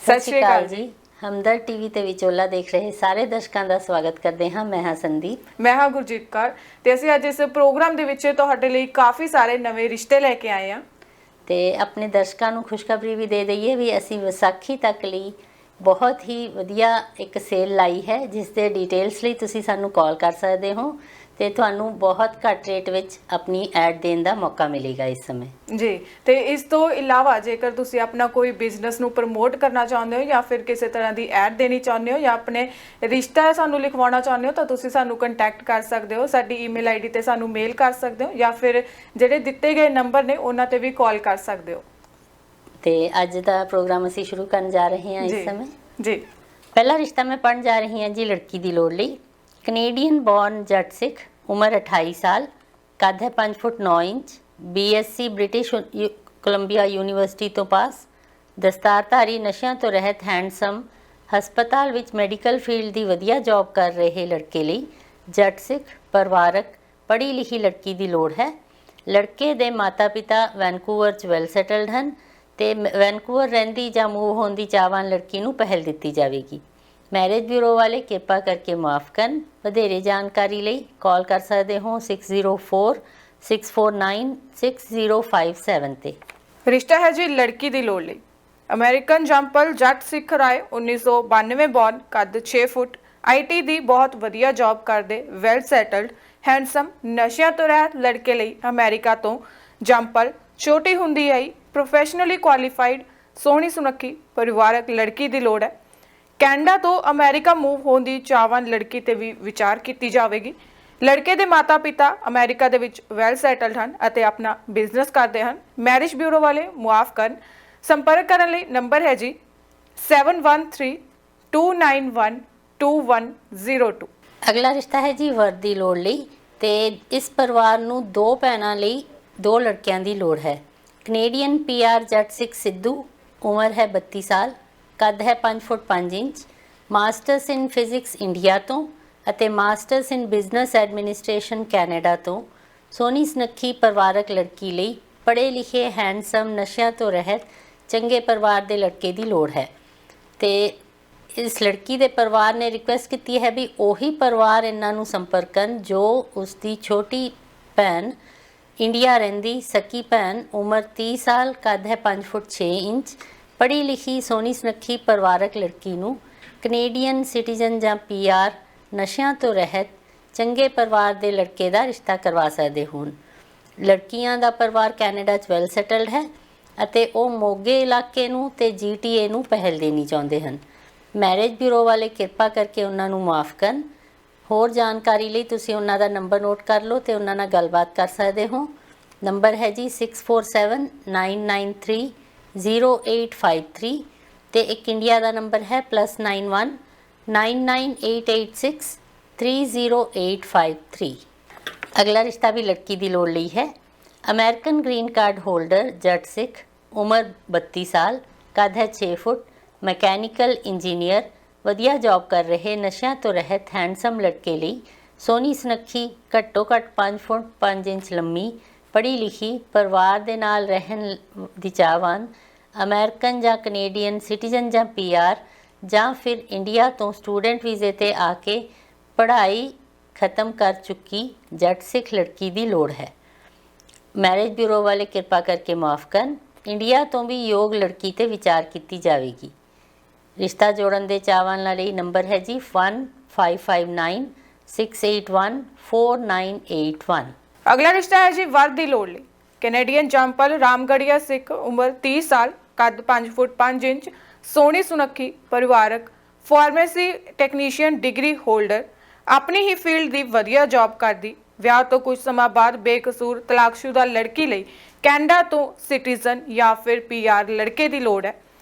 ਸਤਿ ਸ਼੍ਰੀ ਅਕਾਲ ਜੀ। ਹਮਦਰ ਟੀਵੀ ਤੇ ਵਿਚੋਲਾ ਦੇਖ ਰਹੇ ਸਾਰੇ ਦਰਸ਼ਕਾਂ ਦਾ ਸਵਾਗਤ ਕਰਦੇ ਹਾਂ। ਮੈਂ ਹਾਂ ਸੰਦੀਪ, ਮੈਂ ਹਾਂ ਗੁਰਜੀਤ ਕੌਰ ਤੇ ਅਸੀਂ ਅੱਜ ਇਸ ਪ੍ਰੋਗਰਾਮ ਦੇ ਵਿੱਚ ਤੁਹਾਡੇ ਲਈ ਕਾਫੀ ਸਾਰੇ ਨਵੇਂ ਰਿਸ਼ਤੇ ਲੈ ਕੇ ਆਏ ਹਾਂ ਤੇ ਆਪਣੇ ਦਰਸ਼ਕਾਂ ਨੂੰ ਖੁਸ਼ਖਬਰੀ ਵੀ ਦੇ ਦਈਏ ਵੀ ਅਸੀਂ ਵਿਸਾਖੀ ਤੱਕ ਲਈ ਬਹੁਤ ਹੀ ਵਧੀਆ ਇੱਕ ਸੇਲ ਲਾਈ ਹੈ, ਜਿਸ ਦੇ ਡਿਟੇਲਸ ਲਈ ਤੁਸੀਂ ਸਾਨੂੰ ਕਾਲ ਕਰ ਸਕਦੇ ਹੋ ਤੇ ਤੁਹਾਨੂੰ ਬਹੁਤ ਘੱਟ ਰੇਟ ਵਿੱਚ ਆਪਣੀ ਐਡ ਦੇਣ ਦਾ ਮੌਕਾ ਮਿਲੇਗਾ ਇਸ ਸਮੇਂ ਜੀ। ਤੇ ਇਸ ਤੋਂ ਇਲਾਵਾ ਜੇਕਰ ਤੁਸੀਂ ਆਪਣਾ ਕੋਈ ਬਿਜ਼ਨਸ ਨੂੰ ਪ੍ਰਮੋਟ ਕਰਨਾ ਚਾਹੁੰਦੇ ਹੋ ਜਾਂ ਫਿਰ ਕਿਸੇ ਤਰ੍ਹਾਂ ਦੀ ਐਡ ਦੇਣੀ ਚਾਹੁੰਦੇ ਹੋ ਜਾਂ ਆਪਣੇ ਰਿਸ਼ਤਾ ਸਾਨੂੰ ਲਿਖਵਾਉਣਾ ਚਾਹੁੰਦੇ ਹੋ ਤਾਂ ਤੁਸੀਂ ਸਾਨੂੰ ਕੰਟੈਕਟ ਕਰ ਸਕਦੇ ਹੋ। ਸਾਡੀ ਈਮੇਲ ਆਈਡੀ ਤੇ ਸਾਨੂੰ ਮੇਲ ਕਰ ਸਕਦੇ ਹੋ ਜਾਂ ਫਿਰ ਜਿਹੜੇ ਦਿੱਤੇ ਗਏ ਨੰਬਰ ਨੇ ਉਹਨਾਂ ਤੇ ਵੀ ਕਾਲ ਕਰ ਸਕਦੇ ਹੋ। ਤੇ ਅੱਜ ਦਾ ਪ੍ਰੋਗਰਾਮ ਅਸੀਂ ਸ਼ੁਰੂ ਕਰਨ ਜਾ ਰਹੇ ਹਾਂ ਇਸ ਸਮੇਂ। ਜੀ, ਪਹਿਲਾ ਰਿਸ਼ਤਾ ਮੈਂ ਪੜ੍ਹਨ ਜਾ ਰਹੀ ਹਾਂ ਜੀ ਲੜਕੀ ਦੀ ਲੋੜ ਲਈ। ਕੈਨੇਡੀਅਨ ਬੌਰਨ ਜੱਟ ਸਿੱਖ, ਉਮਰ 28 ਸਾਲ, ਕੱਦ ਹੈ 5 foot 9 inch, BSc British Columbia University ਤੋਂ ਪਾਸ, ਦਸਤਾਰਧਾਰੀ, ਨਸ਼ਿਆਂ ਤੋਂ ਰਹਿਤ, ਹੈਂਡਸਮ, ਹਸਪਤਾਲ ਵਿੱਚ ਮੈਡੀਕਲ ਫੀਲਡ ਦੀ ਵਧੀਆ ਜੌਬ ਕਰ ਰਹੇ ਲੜਕੇ ਲਈ ਜੱਟ ਸਿੱਖ ਪਰਿਵਾਰਕ ਪੜ੍ਹੀ ਲਿਖੀ ਲੜਕੀ ਦੀ ਲੋੜ ਹੈ। ਲੜਕੇ ਦੇ ਮਾਤਾ ਪਿਤਾ ਵੈਨਕੂਵਰ 'ਚ ਵੈਲ ਸੈਟਲਡ ਹਨ ਤੇ ਵੈਨਕੂਵਰ ਰਹਿੰਦੀ ਜਾਂ ਮੂਵ ਹੋਣ ਦੀ ਚਾਹਵਾਨ ਲੜਕੀ ਨੂੰ ਪਹਿਲ ਦਿੱਤੀ ਜਾਵੇਗੀ। ਮੈਰਿਜ ਬਿਊਰੋ ਵਾਲੇ ਕਿਰਪਾ ਕਰਕੇ ਮੁਆਫ ਕਰਨ। ਵਧੇਰੇ ਜਾਣਕਾਰੀ ਲਈ ਕਾਲ ਕਰ ਸਕਦੇ ਹੋ 6046496057 ਤੇ। ਰਿਸ਼ਤਾ ਹੈ ਜੀ ਲੜਕੀ ਦੀ ਲੋੜ ਲਈ। ਅਮਰੀਕਨ ਜੰਪਲ ਜੱਟ ਸਿੱਖ ਰਾਏ, 1992 ਬੌਰਨ, ਕੱਦ 6 ਫੁੱਟ, IT ਦੀ ਬਹੁਤ ਵਧੀਆ ਜੌਬ ਕਰਦੇ, ਵੈਲ ਸੈਟਲਡ, ਹੈਂਡਸਮ, ਨਸ਼ਿਆਂ ਤੋਂ ਰਹਿਤ ਲੜਕੇ ਲਈ ਅਮਰੀਕਾ ਤੋਂ ਜੰਪਲ ਛੋਟੀ ਹੁੰਦੀ ਆਈ, ਪ੍ਰੋਫੈਸ਼ਨਲੀ ਕੁਆਲੀਫਾਈਡ, ਸੋਹਣੀ ਸੁਨੱਖੀ ਪਰਿਵਾਰਕ ਲੜਕੀ ਦੀ ਲੋੜ ਹੈ। ਕੈਨੇਡਾ ਤੋਂ ਅਮਰੀਕਾ ਮੂਵ ਹੋਣ ਦੀ ਚਾਹਵਾਨ ਲੜਕੀ ਤੇ ਵੀ ਵਿਚਾਰ ਕੀਤੀ ਜਾਵੇਗੀ। ਲੜਕੇ ਦੇ ਮਾਤਾ ਪਿਤਾ ਅਮਰੀਕਾ ਦੇ ਵਿੱਚ ਵੈਲ ਸੈਟਲਡ ਹਨ ਅਤੇ ਆਪਣਾ ਬਿਜ਼ਨਸ ਕਰਦੇ ਹਨ। ਮੈਰਿਜ ਬਿਊਰੋ ਵਾਲੇ ਮੁਆਫ ਕਰਨ। ਸੰਪਰਕ ਕਰਨ ਲਈ ਨੰਬਰ ਹੈ ਜੀ 7132912102। ਅਗਲਾ ਰਿਸ਼ਤਾ ਹੈ ਜੀ ਵਰ ਦੀ ਲੋੜ ਲਈ ਤੇ ਇਸ ਪਰਿਵਾਰ ਨੂੰ ਦੋ ਭੈਣਾਂ ਲਈ ਦੋ ਲੜਕਿਆਂ ਦੀ ਲੋੜ ਹੈ। ਕੈਨੇਡੀਅਨ PR ਜੱਟ ਸਿੱਖ ਸਿੱਧੂ, ਉਮਰ ਹੈ 32 ਸਾਲ, ਕੱਦ ਹੈ 5 ਫੁੱਟ 5 ਇੰਚ, ਮਾਸਟਰਸ ਇਨ ਫਿਜ਼ਿਕਸ ਇੰਡੀਆ ਤੋਂ ਅਤੇ ਮਾਸਟਰਸ ਇਨ ਬਿਜ਼ਨਸ ਐਡਮਿਨਿਸਟ੍ਰੇਸ਼ਨ ਕੈਨੇਡਾ ਤੋਂ। ਸੋਹਣੀ ਸੁਨੱਖੀ ਪਰਿਵਾਰਕ ਲੜਕੀ ਲਈ ਪੜ੍ਹੇ ਲਿਖੇ, ਹੈਂਡਸਮ, ਨਸ਼ਿਆਂ ਤੋਂ ਰਹਿਤ ਚੰਗੇ ਪਰਿਵਾਰ ਦੇ ਲੜਕੇ ਦੀ ਲੋੜ ਹੈ ਤੇ ਇਸ ਲੜਕੀ ਦੇ ਪਰਿਵਾਰ ਨੇ ਰਿਕੁਐਸਟ ਕੀਤੀ ਹੈ ਵੀ ਉਹੀ ਪਰਿਵਾਰ ਇਹਨਾਂ ਨੂੰ ਸੰਪਰਕ ਕਰਨ ਜੋ ਉਸ ਦੀ ਛੋਟੀ ਭੈਣ ਇੰਡੀਆ ਰਹਿੰਦੀ ਸਕੀ ਭੈਣ, ਉਮਰ 30 ਸਾਲ, ਕੱਦ ਹੈ 5 ਫੁੱਟ 6 ਇੰਚ, ਪੜ੍ਹੀ ਲਿਖੀ, ਸੋਹਣੀ ਸੁਨੱਖੀ ਪਰਿਵਾਰਕ ਲੜਕੀ ਨੂੰ ਕੈਨੇਡੀਅਨ ਸਿਟੀਜ਼ਨ ਜਾਂ PR, ਨਸ਼ਿਆਂ ਤੋਂ ਰਹਿਤ ਚੰਗੇ ਪਰਿਵਾਰ ਦੇ ਲੜਕੇ ਦਾ ਰਿਸ਼ਤਾ ਕਰਵਾ ਸਕਦੇ ਹੋਣ। ਲੜਕੀਆਂ ਦਾ ਪਰਿਵਾਰ ਕੈਨੇਡਾ 'ਚ ਵੈਲ ਸੈਟਲਡ ਹੈ ਅਤੇ ਉਹ ਮੋਗੇ ਇਲਾਕੇ ਨੂੰ ਤੇ GTA ਨੂੰ ਪਹਿਲ ਦੇਣੀ ਚਾਹੁੰਦੇ ਹਨ। ਮੈਰਿਜ ਬਿਊਰੋ ਵਾਲੇ ਕਿਰਪਾ ਕਰਕੇ ਉਹਨਾਂ ਨੂੰ ਮੁਆਫ ਕਰਨ। ਹੋਰ ਜਾਣਕਾਰੀ ਲਈ ਤੁਸੀਂ ਉਹਨਾਂ ਦਾ ਨੰਬਰ ਨੋਟ ਕਰ ਲਓ ਤੇ ਉਹਨਾਂ ਨਾਲ ਗੱਲਬਾਤ ਕਰ ਸਕਦੇ ਹੋ। ਨੰਬਰ ਹੈ ਜੀ 6479930853 ਤੇ ਇੱਕ ਇੰਡੀਆ ਦਾ ਨੰਬਰ ਹੈ +919988630853। ਅਗਲਾ ਰਿਸ਼ਤਾ ਵੀ ਲੜਕੀ ਦੀ ਲੋੜ ਲਈ ਹੈ। ਅਮਰੀਕਨ ਗ੍ਰੀਨ ਕਾਰਡ ਹੋਲਡਰ ਜੱਟ ਸਿੱਖ, ਉਮਰ 32 ਸਾਲ, ਕੱਦ ਹੈ 6 ਫੁੱਟ, ਮਕੈਨੀਕਲ ਇੰਜੀਨੀਅਰ, ਵਧੀਆ ਜੌਬ ਕਰ ਰਹੇ, ਨਸ਼ਿਆਂ ਤੋਂ ਰਹਿਤ ਹੈਂਡਸਮ ਲੜਕੇ ਲਈ ਸੋਹਣੀ ਸੁਨੱਖੀ, ਘੱਟੋ ਘੱਟ 5 ਫੁੱਟ 5 ਇੰਚ ਲੰਮੀ, ਪੜ੍ਹੀ ਲਿਖੀ, ਪਰਿਵਾਰ ਦੇ ਨਾਲ ਰਹਿਣ ਦੀ ਚਾਹਵਾਨ, ਅਮਰੀਕਨ ਜਾਂ ਕੈਨੇਡੀਅਨ ਸਿਟੀਜ਼ਨ ਜਾਂ PR ਜਾਂ ਫਿਰ ਇੰਡੀਆ ਤੋਂ ਸਟੂਡੈਂਟ ਵੀਜ਼ੇ ਤੇ ਆ ਕੇ ਪੜ੍ਹਾਈ ਖਤਮ ਕਰ ਚੁੱਕੀ ਜੱਟ ਸਿੱਖ ਲੜਕੀ ਦੀ ਲੋੜ ਹੈ। ਮੈਰਿਜ ਬਿਊਰੋ ਵਾਲੇ ਕਿਰਪਾ ਕਰਕੇ ਮੁਆਫ ਕਰਨ। ਇੰਡੀਆ ਤੋਂ ਵੀ ਯੋਗ ਲੜਕੀ ਤੇ ਵਿਚਾਰ ਕੀਤੀ ਜਾਵੇਗੀ। ਰਿਸ਼ਤਾ ਜੋੜਨ ਦੇ ਚਾਹਵਾਨਾਂ ਲਈ ਨੰਬਰ ਹੈ ਜੀ 1559681491। ਅਗਲਾ ਰਿਸ਼ਤਾ ਹੈ ਜੀ ਵਰ ਦੀ ਲੋੜ ਲਈ। ਕੈਨੇਡੀਅਨ ਜੰਪਲ ਰਾਮਗੜੀਆ ਸਿੱਖ, ਉਮਰ 30 ਸਾਲ, ਕੱਦ 5 ਫੁੱਟ 5 ਇੰਚ, ਸੋਹਣੀ ਸੁਨੱਖੀ ਪਰਿਵਾਰਕ, ਫਾਰਮੇਸੀ ਟੈਕਨੀਸ਼ੀਅਨ ਡਿਗਰੀ ਹੋਲਡਰ, ਆਪਣੀ ਹੀ ਫੀਲਡ ਦੀ ਵਧੀਆ ਜੌਬ ਕਰਦੀ, ਵਿਆਹ ਤੋਂ ਕੁਝ ਸਮਾਂ ਬਾਅਦ ਬੇਕਸੂਰ ਤਲਾਕਸ਼ੁਦਾ ਲੜਕੀ ਲਈ ਕੈਨੇਡਾ ਤੋਂ ਸਿਟੀਜ਼ਨ ਜਾਂ ਫਿਰ PR ਲੜਕੇ ਦੀ ਲੋੜ ਹੈ।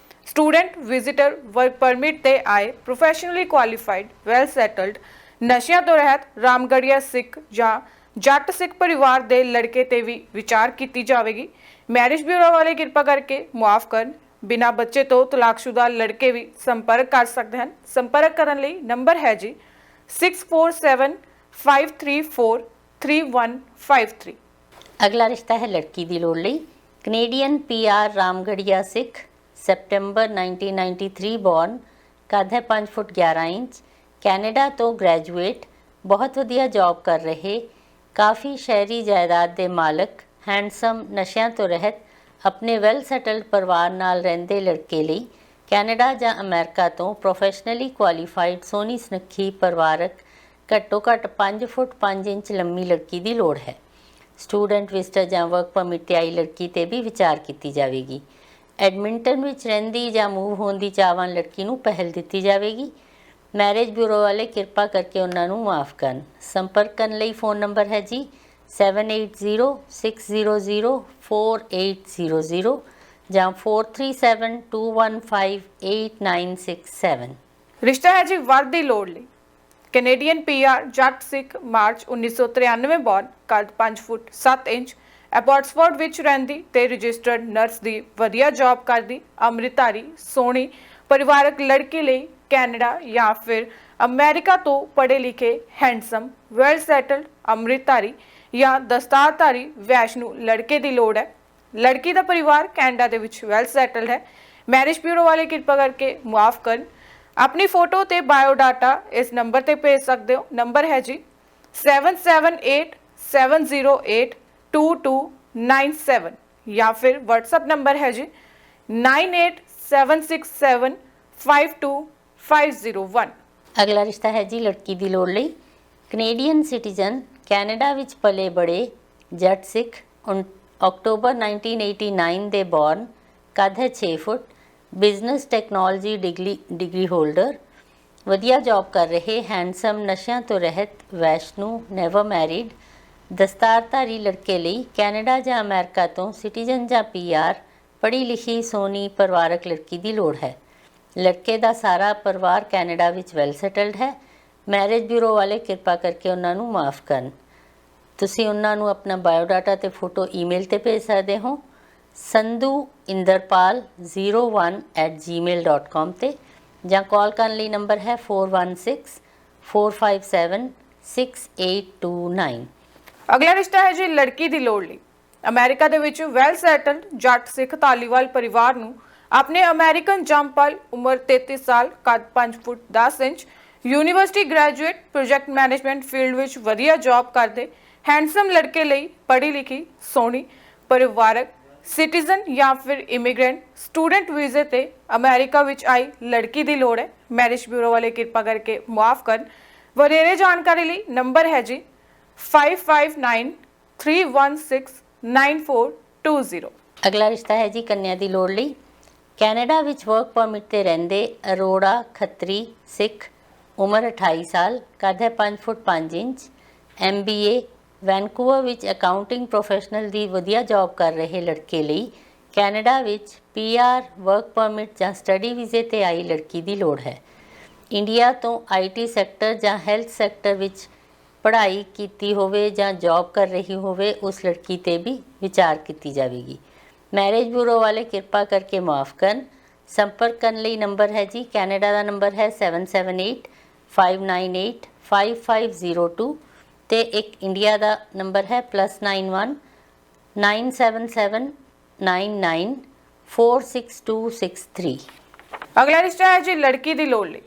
ਸਟੂਡੈਂਟ, ਵਿਜ਼ਿਟਰ, ਵਰਕ ਪਰਮਿਟ ਤੇ ਆਏ, ਪ੍ਰੋਫੈਸ਼ਨਲੀ ਕੁਆਲੀਫਾਈਡ, ਵੈਲ ਸੈਟਲਡ, ਨਸ਼ਿਆਂ ਤੋਂ ਰਹਿਤ ਰਾਮਗੜੀਆ ਸਿੱਖ ਜਾਂ ਜੱਟ ਸਿੱਖ ਪਰਿਵਾਰ ਦੇ ਲੜਕੇ ਤੇ ਵੀ ਵਿਚਾਰ ਕੀਤੀ ਜਾਵੇਗੀ। ਮੈਰਿਜ ਬਿਊਰੋ ਵਾਲੇ ਕਿਰਪਾ ਕਰਕੇ ਮੁਆਫ ਕਰਨ। ਬਿਨਾਂ ਬੱਚੇ ਤੋਂ ਤਲਾਕਸ਼ੁਦਾ ਲੜਕੇ ਵੀ ਸੰਪਰਕ ਕਰ ਸਕਦੇ ਹਨ। ਸੰਪਰਕ ਕਰਨ ਲਈ ਨੰਬਰ ਹੈ ਜੀ 6475343153। ਅਗਲਾ ਰਿਸ਼ਤਾ ਹੈ ਲੜਕੀ ਦੀ ਲੋੜ ਲਈ। ਕੈਨੇਡੀਅਨ ਪੀਆਰ ਰਾਮਗੜੀਆ ਸਿੱਖ ਸੈਪਟੈਂਬਰ 1993 ਬੌਰਨ, ਕੱਦ ਹੈ 5 ਫੁੱਟ 11 ਇੰਚ, ਕੈਨੇਡਾ ਤੋਂ ਗ੍ਰੈਜੂਏਟ, ਬਹੁਤ ਵਧੀਆ ਜੌਬ ਕਰ ਰਹੇ, ਕਾਫੀ ਸ਼ਹਿਰੀ ਜਾਇਦਾਦ ਦੇ ਮਾਲਕ, ਹੈਂਡਸਮ, ਨਸ਼ਿਆਂ ਤੋਂ ਰਹਿਤ, ਆਪਣੇ ਵੈਲ ਸੈਟਲਡ ਪਰਿਵਾਰ ਨਾਲ ਰਹਿੰਦੇ ਲੜਕੇ ਲਈ ਕੈਨੇਡਾ ਜਾਂ ਅਮਰੀਕਾ ਤੋਂ ਪ੍ਰੋਫੈਸ਼ਨਲੀ ਕੁਆਲੀਫਾਈਡ ਸੋਹਣੀ ਸੁਨੱਖੀ ਪਰਿਵਾਰਕ ਘੱਟੋ ਘੱਟ 5 ਫੁੱਟ 5 ਇੰਚ ਲੰਮੀ ਲੜਕੀ ਦੀ ਲੋੜ ਹੈ। ਸਟੂਡੈਂਟ ਵਿਜ਼ਟਰ ਜਾਂ ਵਰਕ ਪਰਮਿਟ 'ਤੇ ਆਈ ਲੜਕੀ 'ਤੇ ਵੀ ਵਿਚਾਰ ਕੀਤੀ ਜਾਵੇਗੀ। ਐਡਮਿੰਟਨ ਵਿੱਚ ਰਹਿੰਦੀ ਜਾਂ ਮੂਵ ਹੋਣ ਦੀ ਚਾਹਵਾਨ ਲੜਕੀ ਨੂੰ ਪਹਿਲ ਦਿੱਤੀ ਜਾਵੇਗੀ। ਮੈਰਿਜ ਬਿਊਰੋ ਵਾਲੇ ਕਿਰਪਾ ਕਰਕੇ ਉਹਨਾਂ ਨੂੰ ਮਾਫ ਕਰਨ। ਸੰਪਰਕ ਕਰਨ ਲਈ ਫ਼ੋਨ ਨੰਬਰ ਹੈ ਜੀ 7806004800 ਜਾਂ 4372158967। ਰਿਸ਼ਤਾ ਹੈ ਜੀ ਵਰ ਦੀ ਲੋੜ ਲਈ। ਕੈਨੇਡੀਅਨ ਪੀਆਰ ਜੱਟ ਸਿੱਖ, ਮਾਰਚ 1993 ਬੌਰਨ, ਕੱਦ 5 ਫੁੱਟ 7 ਇੰਚ, ਐਬੋਟਸਫੋਰਡ ਵਿੱਚ ਰਹਿੰਦੀ ਤੇ ਰਜਿਸਟਰਡ ਨਰਸ ਦੀ ਵਧੀਆ ਜੌਬ ਕਰਦੀ, ਅੰਮ੍ਰਿਤਧਾਰੀ, ਸੋਹਣੀ ਪਰਿਵਾਰਕ ਲੜਕੀ ਲਈ ਕੈਨੇਡਾ ਜਾਂ ਫਿਰ ਅਮਰੀਕਾ ਤੋਂ ਪੜ੍ਹੇ ਲਿਖੇ, ਹੈਂਡਸਮ, ਵੈਲ ਸੈਟਲਡ, ਅੰਮ੍ਰਿਤਧਾਰੀ ਜਾਂ ਦਸਤਾਰਧਾਰੀ ਵੈਸ਼ਨੂ ਲੜਕੇ ਦੀ ਲੋੜ ਹੈ। ਲੜਕੀ ਦਾ ਪਰਿਵਾਰ ਕੈਨੇਡਾ ਦੇ ਵਿੱਚ ਵੈਲ ਸੈਟਲਡ ਹੈ। ਮੈਰਿਜ ਬਿਊਰੋ ਵਾਲੇ ਕਿਰਪਾ ਕਰਕੇ ਮੁਆਫ ਕਰਨ। ਆਪਣੀ ਫੋਟੋ ਤੇ ਬਾਇਓਡਾਟਾ ਇਸ ਨੰਬਰ ਤੇ ਭੇਜ ਸਕਦੇ ਹੋ। ਨੰਬਰ ਹੈ ਜੀ 7787082297 ਜਾਂ ਫਿਰ WhatsApp ਨੰਬਰ ਹੈ ਜੀ 9876752501। ਅਗਲਾ ਰਿਸ਼ਤਾ ਹੈ ਜੀ ਲੜਕੀ ਦੀ ਲੋੜ ਲਈ। ਕੈਨੇਡੀਅਨ ਸਿਟੀਜ਼ਨ, ਕੈਨੇਡਾ ਵਿੱਚ ਪਲੇ ਬੜੇ, ਜੱਟ ਸਿੱਖ, ਅਕਤੂਬਰ 1989 ਦੇ ਬੌਰਨ, ਕੱਦ ਹੈ 6 ਫੁੱਟ, ਬਿਜ਼ਨਸ ਟੈਕਨੋਲੋਜੀ ਡਿਗਰੀ ਹੋਲਡਰ, ਵਧੀਆ ਜੌਬ ਕਰ ਰਹੇ, ਹੈਂਡਸਮ, ਨਸ਼ਿਆਂ ਤੋਂ ਰਹਿਤ, ਵੈਸ਼ਨੂ, ਨੈਵਰ ਮੈਰਿਡ, ਦਸਤਾਰਧਾਰੀ ਲੜਕੇ ਲਈ ਕੈਨੇਡਾ ਜਾਂ ਅਮਰੀਕਾ ਤੋਂ ਸਿਟੀਜ਼ਨ ਜਾਂ ਪੀਆਰ, ਪੜ੍ਹੀ ਲਿਖੀ, ਸੋਹਣੀ ਪਰਿਵਾਰਕ ਲੜਕੀ ਦੀ ਲੋੜ ਹੈ। ਲੜਕੇ ਦਾ ਸਾਰਾ ਪਰਿਵਾਰ ਕੈਨੇਡਾ ਵਿੱਚ ਵੈਲ ਸੈਟਲਡ ਹੈ। ਮੈਰਿਜ ਬਿਊਰੋ ਵਾਲੇ ਕਿਰਪਾ ਕਰਕੇ ਉਹਨਾਂ ਨੂੰ ਮਾਫ ਕਰਨ। ਤੁਸੀਂ ਉਹਨਾਂ ਨੂੰ ਆਪਣਾ ਬਾਇਓਡਾਟਾ ਤੇ ਫੋਟੋ ਈਮੇਲ ਤੇ ਭੇਜ ਸਕਦੇ ਹੋ sandhuinderpal01@gmail.com ਤੇ, ਜਾਂ ਕਾਲ ਕਰਨ ਲਈ ਨੰਬਰ ਹੈ 4164576829। ਅਗਲਾ ਰਿਸ਼ਤਾ ਹੈ ਜੀ ਲੜਕੀ ਦੀ ਲੋੜ ਲਈ। ਅਮਰੀਕਾ ਦੇ ਵਿੱਚ ਵੈਲ ਸੈਟਲਡ ਜੱਟ ਸਿੱਖ ਧਾਲੀਵਾਲ ਪਰਿਵਾਰ ਨੂੰ ਆਪਣੇ ਅਮਰੀਕਨ ਜੰਪਲ, ਉਮਰ 33 ਸਾਲ, ਕੱਦ 5 foot 10 inch, university graduate, project management field ਵਿੱਚ ਵਧੀਆ ਜੌਬ ਕਰਦੇ, ਹੈਂਡਸਮ ਲੜਕੇ ਲਈ ਪੜ੍ਹੀ ਲਿਖੀ, ਸੋਹਣੀ ਪਰਿਵਾਰਕ, ਸਿਟੀਜ਼ਨ ਜਾਂ ਫਿਰ ਇਮੀਗ੍ਰੈਂਟ, ਸਟੂਡੈਂਟ ਵੀਜ਼ੇ ਤੇ ਅਮਰੀਕਾ ਵਿੱਚ ਆਈ ਲੜਕੀ ਦੀ ਲੋੜ ਹੈ। ਮੈਰਿਜ ਬਿਊਰੋ ਵਾਲੇ ਕਿਰਪਾ ਕਰਕੇ ਮੁਆਫ ਕਰਨ। ਵਧੇਰੇ ਜਾਣਕਾਰੀ ਲਈ ਨੰਬਰ ਹੈ ਜੀ 5593169420। ਅਗਲਾ ਰਿਸ਼ਤਾ ਹੈ ਜੀ ਕੰਨਿਆ ਦੀ ਲੋੜ ਲਈ। ਕੈਨੇਡਾ ਵਿੱਚ ਵਰਕ ਪਰਮਿਟ ਤੇ ਰਹਿੰਦੇ, ਅਰੋੜਾ ਖੱਤਰੀ ਸਿੱਖ, ਉਮਰ 28 ਸਾਲ, ਕੱਦ ਹੈ 5 ਫੁੱਟ 5 ਇੰਚ, MBA, ਵੈਨਕੂਵਰ ਵਿੱਚ ਅਕਾਊਂਟਿੰਗ ਪ੍ਰੋਫੈਸ਼ਨਲ ਦੀ ਵਧੀਆ ਜੌਬ ਕਰ ਰਹੇ ਲੜਕੇ ਲਈ ਕੈਨੇਡਾ ਵਿੱਚ PR, ਵਰਕ ਪਰਮਿਟ ਜਾਂ ਸਟੱਡੀ ਵੀਜ਼ੇ ਤੇ ਆਈ ਲੜਕੀ ਦੀ ਲੋੜ ਹੈ। ਇੰਡੀਆ ਤੋਂ IT ਸੈਕਟਰ ਜਾਂ ਹੈਲਥ ਸੈਕਟਰ ਵਿੱਚ ਪੜ੍ਹਾਈ ਕੀਤੀ ਹੋਵੇ ਜਾਂ ਜੌਬ ਕਰ ਰਹੀ ਹੋਵੇ ਉਸ ਲੜਕੀ ਤੇ ਵੀ ਵਿਚਾਰ ਕੀਤੀ ਜਾਵੇਗੀ। ਮੈਰਿਜ ਬਿਊਰੋ ਵਾਲੇ ਕਿਰਪਾ ਕਰਕੇ ਮਾਫ ਕਰਨ। ਸੰਪਰਕ ਕਰਨ ਲਈ ਨੰਬਰ ਹੈ ਜੀ, ਕੈਨੇਡਾ ਦਾ ਨੰਬਰ ਹੈ 7785985502 ਤੇ ਇੱਕ ਇੰਡੀਆ ਦਾ ਨੰਬਰ ਹੈ +91 9779946263। ਅਗਲਾ ਰਿਸ਼ਤਾ ਹੈ ਜੀ ਲੜਕੀ ਦੀ ਲੋੜ ਲਈ।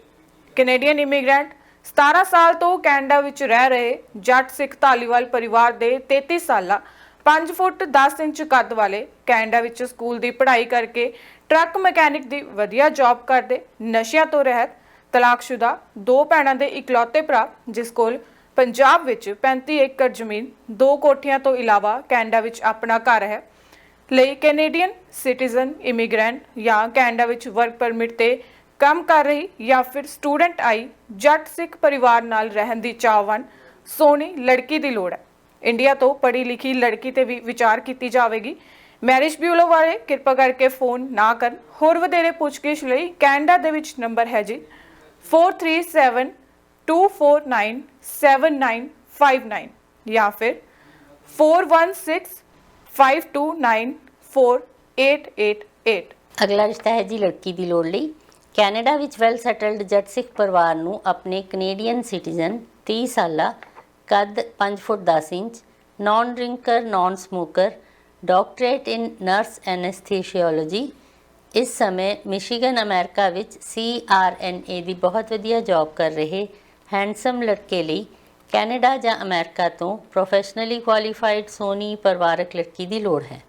ਕੈਨੇਡੀਅਨ ਇਮੀਗ੍ਰੈਂਟ, 17 ਸਾਲ ਤੋਂ ਕੈਨੇਡਾ ਵਿੱਚ ਰਹਿ ਰਹੇ ਜੱਟ ਸਿੱਖ ਧਾਲੀਵਾਲ ਪਰਿਵਾਰ ਦੇ 33 ਸਾਲਾ, 5 ਫੁੱਟ 10 ਇੰਚ ਕੱਦ ਵਾਲੇ, ਕੈਨੇਡਾ ਵਿੱਚ ਸਕੂਲ ਦੀ ਪੜ੍ਹਾਈ ਕਰਕੇ ਟਰੱਕ ਮਕੈਨਿਕ ਦੀ ਵਧੀਆ ਜੌਬ ਕਰਦੇ, ਨਸ਼ਿਆਂ ਤੋਂ ਰਹਿਤ, ਤਲਾਕਸ਼ੁਦਾ, 2 ਭੈਣਾਂ ਦੇ ਇਕਲੌਤੇ ਭਰਾ, ਜਿਸ ਕੋਲ ਪੰਜਾਬ ਵਿੱਚ 35 ਏਕੜ ਜ਼ਮੀਨ, 2 ਕੋਠੀਆਂ ਤੋਂ ਇਲਾਵਾ ਕੈਨੇਡਾ ਵਿੱਚ ਆਪਣਾ ਘਰ ਹੈ, ਲਈ ਕੈਨੇਡੀਅਨ ਸਿਟੀਜ਼ਨ, ਇਮੀਗ੍ਰੈਂਟ ਜਾਂ ਕੈਨੇਡਾ ਵਿੱਚ ਵਰਕ ਪਰਮਿਟ ਤੇ ਕੰਮ ਕਰ ਰਹੀ ਜਾਂ ਫਿਰ ਸਟੂਡੈਂਟ ਆਈ ਜੱਟ ਸਿੱਖ ਪਰਿਵਾਰ ਨਾਲ ਰਹਿਣ ਦੀ ਚਾਹਵਾਨ ਸੋਹਣੀ ਲੜਕੀ ਦੀ ਲੋੜ ਹੈ। ਇੰਡੀਆ ਤੋਂ ਪੜ੍ਹੀ ਲਿਖੀ ਲੜਕੀ ਤੇ ਵੀ ਵਿਚਾਰ ਕੀਤੀ ਜਾਵੇਗੀ। ਮੈਰਿਜ ਬਿਊਰੋ ਵਾਲੇ ਕਿਰਪਾ ਕਰਕੇ ਫੋਨ ਨਾ ਕਰਨ। ਹੋਰ ਵਧੇਰੇ ਪੁੱਛਗਿੱਛ ਲਈ ਕੈਨੇਡਾ ਦੇ ਵਿੱਚ ਨੰਬਰ ਹੈ ਜੀ 4372497959 ਜਾਂ ਫਿਰ 4165294888। ਅਗਲਾ ਰਿਸ਼ਤਾ ਹੈ ਜੀ ਲੜਕੀ ਦੀ ਲੋੜ ਲਈ। ਕੈਨੇਡਾ ਵਿੱਚ ਵੈਲ ਸੈਟਲਡ ਜੱਟ ਸਿੱਖ ਪਰਿਵਾਰ ਨੂੰ ਆਪਣੇ ਕੈਨੇਡੀਅਨ ਸਿਟੀਜ਼ਨ, 30 ਸਾਲਾ, ਕੱਦ 5 foot 10 inch, non drinker, non smoker, doctorate in nurse anaesthesiology. ਇਸ ਸਮੇਂ ਮਿਸ਼ੀਗਨ ਅਮਰੀਕਾ ਵਿੱਚ CRNA ਦੀ ਬਹੁਤ ਵਧੀਆ ਜੌਬ ਕਰ ਰਹੇ ਹੈਂਡਸਮ ਲੜਕੇ ਲਈ ਕੈਨੇਡਾ ਜਾਂ ਅਮਰੀਕਾ ਤੋਂ ਪ੍ਰੋਫੈਸ਼ਨਲੀ ਕੁਆਲੀਫਾਈਡ ਸੋਹਣੀ ਪਰਿਵਾਰਕ ਲੜਕੀ ਦੀ ਲੋੜ ਹੈ।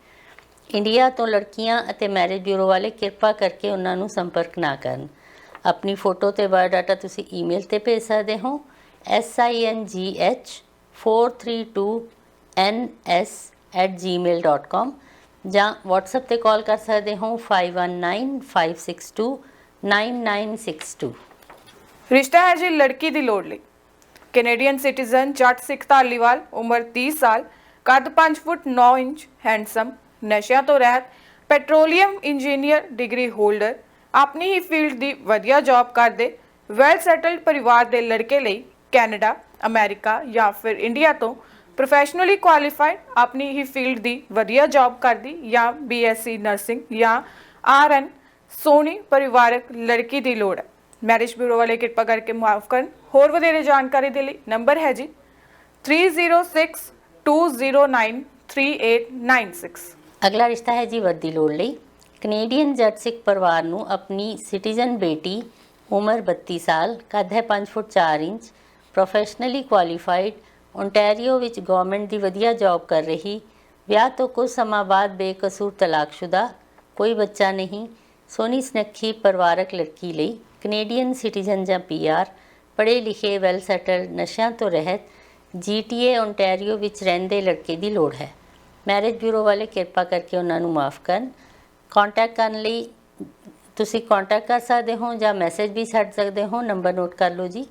ਇੰਡੀਆ ਤੋਂ ਲੜਕੀਆਂ ਅਤੇ ਮੈਰਿਜ ਬਿਊਰੋ ਵਾਲੇ ਕਿਰਪਾ ਕਰਕੇ ਉਹਨਾਂ ਨੂੰ ਸੰਪਰਕ ਨਾ ਕਰਨ। ਆਪਣੀ ਫੋਟੋ ਤੇ ਬਾਇਓਡਾਟਾ ਤੁਸੀਂ ਈਮੇਲ ਤੇ ਭੇਜ ਸਕਦੇ ਹੋ singh432ns@gmail.com ਜਾਂ WhatsApp ਤੇ ਕਾਲ ਕਰ ਸਕਦੇ ਹੋ 5195629962। ਰਿਸ਼ਤਾ ਹੈ ਜੀ ਲੜਕੀ ਦੀ ਲੋੜ ਲਈ। ਕੈਨੇਡੀਅਨ ਸਿਟੀਜ਼ਨ ਜੱਟ ਸਿੱਖ ਧਾਲੀਵਾਲ, ਉਮਰ 30 ਸਾਲ, ਕੱਦ 5 ਫੁੱਟ 9 ਇੰਚ, ਹੈਂਡਸਮ, ਨਸ਼ਿਆਂ ਤੋਂ ਰਹਿਤ, ਪੈਟਰੋਲੀਅਮ ਇੰਜੀਨੀਅਰ ਡਿਗਰੀ ਹੋਲਡਰ, ਆਪਣੀ ਹੀ ਫੀਲਡ ਦੀ ਵਧੀਆ ਜੌਬ ਕਰਦੇ, ਵੈਲ ਸੈਟਲਡ ਪਰਿਵਾਰ ਦੇ ਲੜਕੇ ਲਈ ਕੈਨੇਡਾ, ਅਮਰੀਕਾ ਜਾਂ ਫਿਰ ਇੰਡੀਆ ਤੋਂ ਪ੍ਰੋਫੈਸ਼ਨਲੀ ਕੁਆਲੀਫਾਈਡ, ਆਪਣੀ ਹੀ ਫੀਲਡ ਦੀ ਵਧੀਆ ਜੌਬ ਕਰਦੀ ਜਾਂ BSc ਨਰਸਿੰਗ ਜਾਂ RN ਸੋਹਣੀ ਪਰਿਵਾਰਕ ਲੜਕੀ ਦੀ ਲੋੜ ਹੈ। ਮੈਰਿਜ ਬਿਊਰੋ ਵਾਲੇ ਕਿਰਪਾ ਕਰਕੇ ਮਾਫ ਕਰਨ। ਹੋਰ ਵਧੇਰੇ ਜਾਣਕਾਰੀ ਦੇ ਲਈ ਨੰਬਰ ਹੈ ਜੀ 3062093896। ਅਗਲਾ ਰਿਸ਼ਤਾ ਹੈ ਜੀ ਵਰਦੀ ਲੋੜ ਲਈ। ਕੈਨੇਡੀਅਨ ਜੱਟ ਸਿੱਖ ਪਰਿਵਾਰ ਨੂੰ ਆਪਣੀ ਸਿਟੀਜ਼ਨ ਬੇਟੀ, ਉਮਰ 32 ਸਾਲ, ਕੱਦ ਹੈ 5 ਫੁੱਟ 4 ਇੰਚ, ਪ੍ਰੋਫੈਸ਼ਨਲੀ ਕੁਆਲੀਫਾਈਡ, ਓਨਟਾਰੀਓ ਵਿੱਚ ਗਵਰਨਮੈਂਟ ਦੀ ਵਧੀਆ ਜੌਬ ਕਰ ਰਹੀ, ਵਿਆਹ ਤੋਂ ਕੁਝ ਸਮਾਂ ਬਾਅਦ ਬੇਕਸੂਰ ਤਲਾਕਸ਼ੁਦਾ, ਕੋਈ ਬੱਚਾ ਨਹੀਂ, ਸੋਹਣੀ ਸੁਨੱਖੀ ਪਰਿਵਾਰਕ ਲੜਕੀ ਲਈ ਕੈਨੇਡੀਅਨ ਸਿਟੀਜ਼ਨ ਜਾਂ PR, ਪੜ੍ਹੇ ਲਿਖੇ, ਵੈਲ ਸੈਟਲਡ, ਨਸ਼ਿਆਂ ਤੋਂ ਰਹਿਤ, GTA ਓਨਟਾਰੀਓ ਵਿੱਚ ਰਹਿੰਦੇ ਲੜਕੇ ਦੀ ਲੋੜ ਹੈ। ਮੈਰਿਜ ਬਿਊਰੋ ਵਾਲੇ ਕਿਰਪਾ ਕਰਕੇ ਉਹਨਾਂ ਨੂੰ ਮਾਫ ਕਰਨ। ਕਾਂਟੈਕਟ ਕਰਨ ਲਈ ਤੁਸੀਂ ਕਾਂਟੈਕਟ ਕਰ ਸਕਦੇ ਹੋ ਜਾਂ ਮੈਸੇਜ ਵੀ ਛੱਡ ਸਕਦੇ ਹੋ। ਨੰਬਰ ਨੋਟ ਕਰ ਲਓ ਜੀ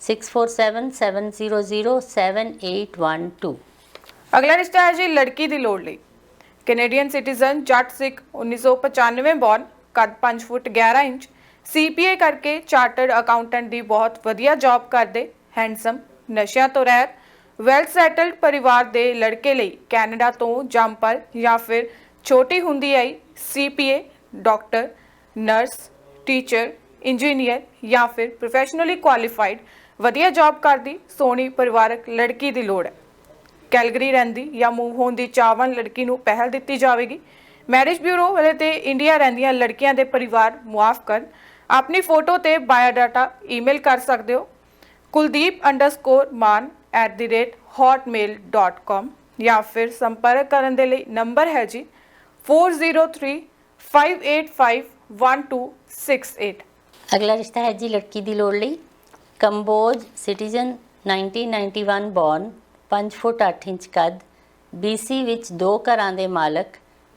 6477007812। ਅਗਲਾ ਰਿਸ਼ਤਾ ਹੈ ਜੀ ਲੜਕੀ ਦੀ ਲੋੜ ਲਈ। ਕੈਨੇਡੀਅਨ ਸਿਟੀਜ਼ਨ ਜੱਟ ਸਿੱਖ 1995 ਬੌਰਨ, ਕੱਦ 5 ਫੁੱਟ 11 ਇੰਚ, CPA ਕਰਕੇ ਚਾਰਟਰਡ ਅਕਾਊਂਟੈਂਟ ਦੀ ਬਹੁਤ ਵਧੀਆ ਜੌਬ ਕਰਦੇ, ਹੈਂਡਸਮ, ਨਸ਼ਿਆਂ ਤੋਂ ਰਹਿਤ, ਵੈਲ ਸੈਟਲਡ ਪਰਿਵਾਰ ਦੇ ਲੜਕੇ ਲਈ ਕੈਨੇਡਾ ਤੋਂ ਜੰਪਲ ਜਾਂ ਫਿਰ ਛੋਟੀ ਹੁੰਦੀ ਆਈ CPA, doctor, nurse, teacher, engineer ਜਾਂ ਫਿਰ ਪ੍ਰੋਫੈਸ਼ਨਲੀ ਕੁਆਲੀਫਾਈਡ, ਵਧੀਆ ਜੌਬ ਕਰਦੀ ਸੋਹਣੀ ਪਰਿਵਾਰਕ ਲੜਕੀ ਦੀ ਲੋੜ ਹੈ। ਕੈਲਗਰੀ ਰਹਿੰਦੀ ਜਾਂ ਮੂਵ ਹੋਣ ਦੀ ਚਾਹਵਾਨ ਲੜਕੀ ਨੂੰ ਪਹਿਲ ਦਿੱਤੀ ਜਾਵੇਗੀ। ਮੈਰਿਜ ਬਿਊਰੋ ਵਾਲੇ ਤੇ ਇੰਡੀਆ ਰਹਿੰਦੀਆਂ ਲੜਕੀਆਂ ਦੇ ਪਰਿਵਾਰ ਮੁਆਫ ਕਰਨ। ਆਪਣੀ ਫੋਟੋ ਤੇ ਬਾਇਓਡਾਟਾ ਈਮੇਲ ਕਰ ਸਕਦੇ ਹੋ kuldeep_man@hotmail.com ਜਾਂ ਫਿਰ ਸੰਪਰਕ ਕਰਨ ਦੇ ਲਈ ਨੰਬਰ ਹੈ ਜੀ 4035851268। ਅਗਲਾ ਰਿਸ਼ਤਾ ਹੈ ਜੀ ਲੜਕੀ ਦੀ ਲੋੜ ਲਈ। ਕੰਬੋਜ ਸਿਟੀਜ਼ਨ 1991 ਬੌਰਨ, 5 ਫੁੱਟ 8 ਇੰਚ ਕੱਦ, BC ਵਿੱਚ 2 ਘਰਾਂ ਦੇ ਮਾਲਕ,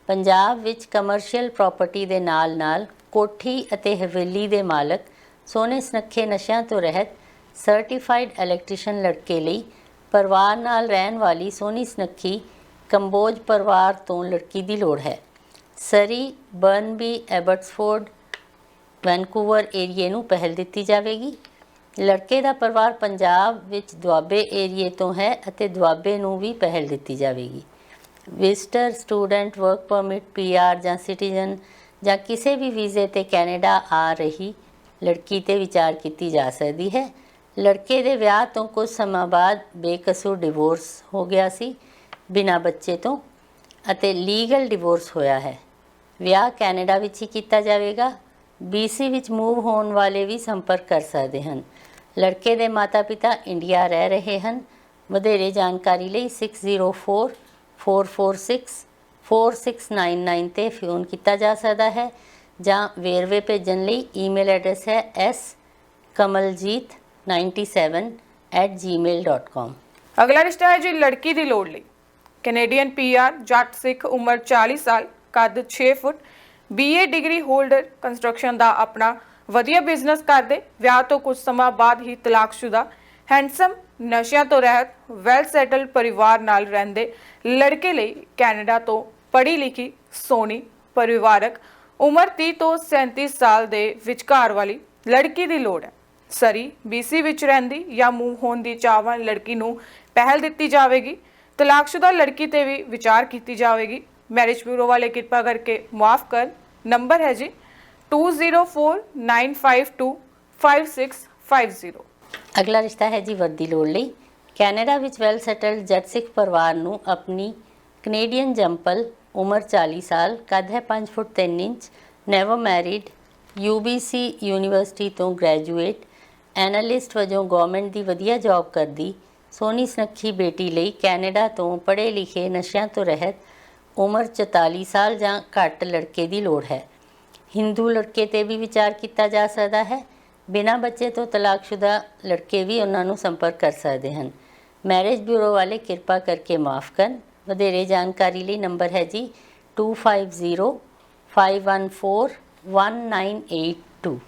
ਪੰਜਾਬ ਵਿੱਚ ਕਮਰਸ਼ੀਅਲ ਪ੍ਰਾਪਰਟੀ ਦੇ ਨਾਲ-ਨਾਲ ਕੋਠੀ ਅਤੇ ਹਵੇਲੀ ਦੇ ਮਾਲਕ, ਸੋਹਣੇ ਸੁਨੱਖੇ, ਨਸ਼ਿਆਂ ਤੋਂ ਰਹਿਤ, ਸਰਟੀਫਾਈਡ ਇਲੈਕਟ੍ਰੀਸ਼ੀਅਨ ਲੜਕੇ ਲਈ ਪਰਿਵਾਰ ਨਾਲ ਰਹਿਣ ਵਾਲੀ ਸੋਹਣੀ ਸੁਨੱਖੀ ਕੰਬੋਜ ਪਰਿਵਾਰ ਤੋਂ ਲੜਕੀ ਦੀ ਲੋੜ ਹੈ। ਸਰੀ, ਬਰਨਬੀ, ਐਬਟਸਫੋਰਡ, ਵੈਨਕੂਵਰ ਏਰੀਏ ਨੂੰ ਪਹਿਲ ਦਿੱਤੀ ਜਾਵੇਗੀ। ਲੜਕੇ ਦਾ ਪਰਿਵਾਰ ਪੰਜਾਬ ਵਿੱਚ ਦੁਆਬੇ ਏਰੀਏ ਤੋਂ ਹੈ ਅਤੇ ਦੁਆਬੇ ਨੂੰ ਵੀ ਪਹਿਲ ਦਿੱਤੀ ਜਾਵੇਗੀ। Visitor, student, work permit, PR ਜਾਂ ਸਿਟੀਜ਼ਨ ਜਾਂ ਕਿਸੇ ਵੀ ਵੀਜ਼ੇ ਤੇ ਕੈਨੇਡਾ ਆ ਰਹੀ ਲੜਕੀ ਤੇ ਵਿਚਾਰ ਕੀਤੀ ਜਾ ਸਕਦੀ ਹੈ। ਲੜਕੇ ਦੇ ਵਿਆਹ ਤੋਂ ਕੁਝ ਸਮਾਂ ਬਾਅਦ ਬੇਕਸੂਰ ਡਿਵੋਰਸ ਹੋ ਗਿਆ ਸੀ ਬਿਨਾਂ ਬੱਚੇ ਤੋਂ ਅਤੇ ਲੀਗਲ ਡਿਵੋਰਸ ਹੋਇਆ ਹੈ। ਵਿਆਹ ਕੈਨੇਡਾ ਵਿੱਚ ਹੀ ਕੀਤਾ ਜਾਵੇਗਾ। BC ਵਿੱਚ ਮੂਵ ਹੋਣ ਵਾਲੇ ਵੀ ਸੰਪਰਕ ਕਰ ਸਕਦੇ ਹਨ। ਲੜਕੇ ਦੇ ਮਾਤਾ-ਪਿਤਾ ਇੰਡੀਆ ਰਹਿ ਰਹੇ ਹਨ। ਵਧੇਰੇ ਜਾਣਕਾਰੀ ਲਈ 6044464699 ਤੇ ਫੋਨ ਕੀਤਾ ਜਾ ਸਕਦਾ ਹੈ ਜਾਂ ਵੇਰਵੇ ਭੇਜਣ ਲਈ ਈਮੇਲ ਐਡਰੈਸ ਹੈ skamaljeet97@gmail.com। ਅਗਲਾ ਰਿਸ਼ਤਾ ਹੈ ਜੀ ਲੜਕੀ ਦੀ ਲੋੜ ਲਈ। ਕੈਨੇਡੀਅਨ PR, ਜੱਟ ਸਿੱਖ, ਉਮਰ 40 ਸਾਲ, ਕੱਦ 6 ਫੁੱਟ, BA ਡਿਗਰੀ ਹੋਲਡਰ, ਕੰਸਟਰਕਸ਼ਨ ਦਾ ਆਪਣਾ ਵਧੀਆ ਬਿਜ਼ਨਸ ਕਰਦੇ, ਵਿਆਹ ਤੋਂ ਕੁਝ ਸਮਾਂ ਬਾਅਦ ਹੀ ਤਲਾਕਸ਼ੁਦਾ, ਹੈਂਡਸਮ, ਨਸ਼ਿਆਂ ਤੋਂ ਰਹਿਤ, ਵੈਲ ਸੈਟਲਡ ਪਰਿਵਾਰ ਨਾਲ ਰਹਿੰਦੇ ਲੜਕੇ ਲਈ ਕੈਨੇਡਾ ਤੋਂ ਪੜ੍ਹੀ ਲਿਖੀ, ਸੋਹਣੀ ਪਰਿਵਾਰਕ, ਉਮਰ 30 ਤੋਂ 37 ਸਾਲ ਦੇ ਵਿਚਕਾਰ ਵਾਲੀ ਲੜਕੀ ਦੀ ਲੋੜ ਹੈ। ਸਰੀ, BC ਵਿੱਚ ਰਹਿੰਦੀ ਜਾਂ ਮੂਵ ਹੋਣ ਦੀ ਚਾਹਵਾਨ ਲੜਕੀ ਨੂੰ ਪਹਿਲ ਦਿੱਤੀ ਜਾਵੇਗੀ। ਤਲਾਕਸ਼ੁਦਾ ਲੜਕੀ ਤੇ ਵੀ ਵਿਚਾਰ ਕੀਤੀ ਜਾਵੇਗੀ। ਮੈਰਿਜ ਬਿਊਰੋ ਵਾਲੇ ਕਿਰਪਾ ਕਰਕੇ ਮੁਆਫ ਕਰ। ਨੰਬਰ ਹੈ ਜੀ 2049525650। ਅਗਲਾ ਰਿਸ਼ਤਾ ਹੈ ਜੀ ਵਰਦੀ ਲੋੜ ਲਈ। ਕੈਨੇਡਾ ਵਿੱਚ ਵੈਲ ਸੈਟਲਡ ਜੱਟ ਸਿੱਖ ਪਰਿਵਾਰ ਨੂੰ ਆਪਣੀ ਕੈਨੇਡੀਅਨ ਜੰਪਲ ਉਮਰ 40 ਸਾਲ, ਕੱਦ ਹੈ 5 ਫੁੱਟ 3 inch, never married, UBC university ਤੋਂ ਗ੍ਰੈਜੂਏਟ, ਐਨਾਲਿਸਟ ਵਜੋਂ ਗਵਰਨਮੈਂਟ ਦੀ ਵਧੀਆ ਜੌਬ ਕਰਦੀ, ਸੋਹਣੀ ਸੁਨੱਖੀ ਬੇਟੀ ਲਈ ਕੈਨੇਡਾ ਤੋਂ ਪੜ੍ਹੇ ਲਿਖੇ ਨਸ਼ਿਆਂ ਤੋਂ ਰਹਿਤ ਉਮਰ 44 ਸਾਲ ਜਾਂ ਘੱਟ ਲੜਕੇ ਦੀ ਲੋੜ ਹੈ। ਹਿੰਦੂ ਲੜਕੇ 'ਤੇ ਵੀ ਵਿਚਾਰ ਕੀਤਾ ਜਾ ਸਕਦਾ ਹੈ। ਬਿਨਾਂ ਬੱਚੇ ਤੋਂ ਤਲਾਕਸ਼ੁਦਾ ਲੜਕੇ ਵੀ ਉਹਨਾਂ ਨੂੰ ਸੰਪਰਕ ਕਰ ਸਕਦੇ ਹਨ। ਮੈਰਿਜ ਬਿਊਰੋ ਵਾਲੇ ਕਿਰਪਾ ਕਰਕੇ ਮਾफ़ ਕਰਨ। ਵਧੇਰੇ ਜਾਣਕਾਰੀ ਲਈ ਨੰਬਰ ਹੈ ਜੀ 2505141982।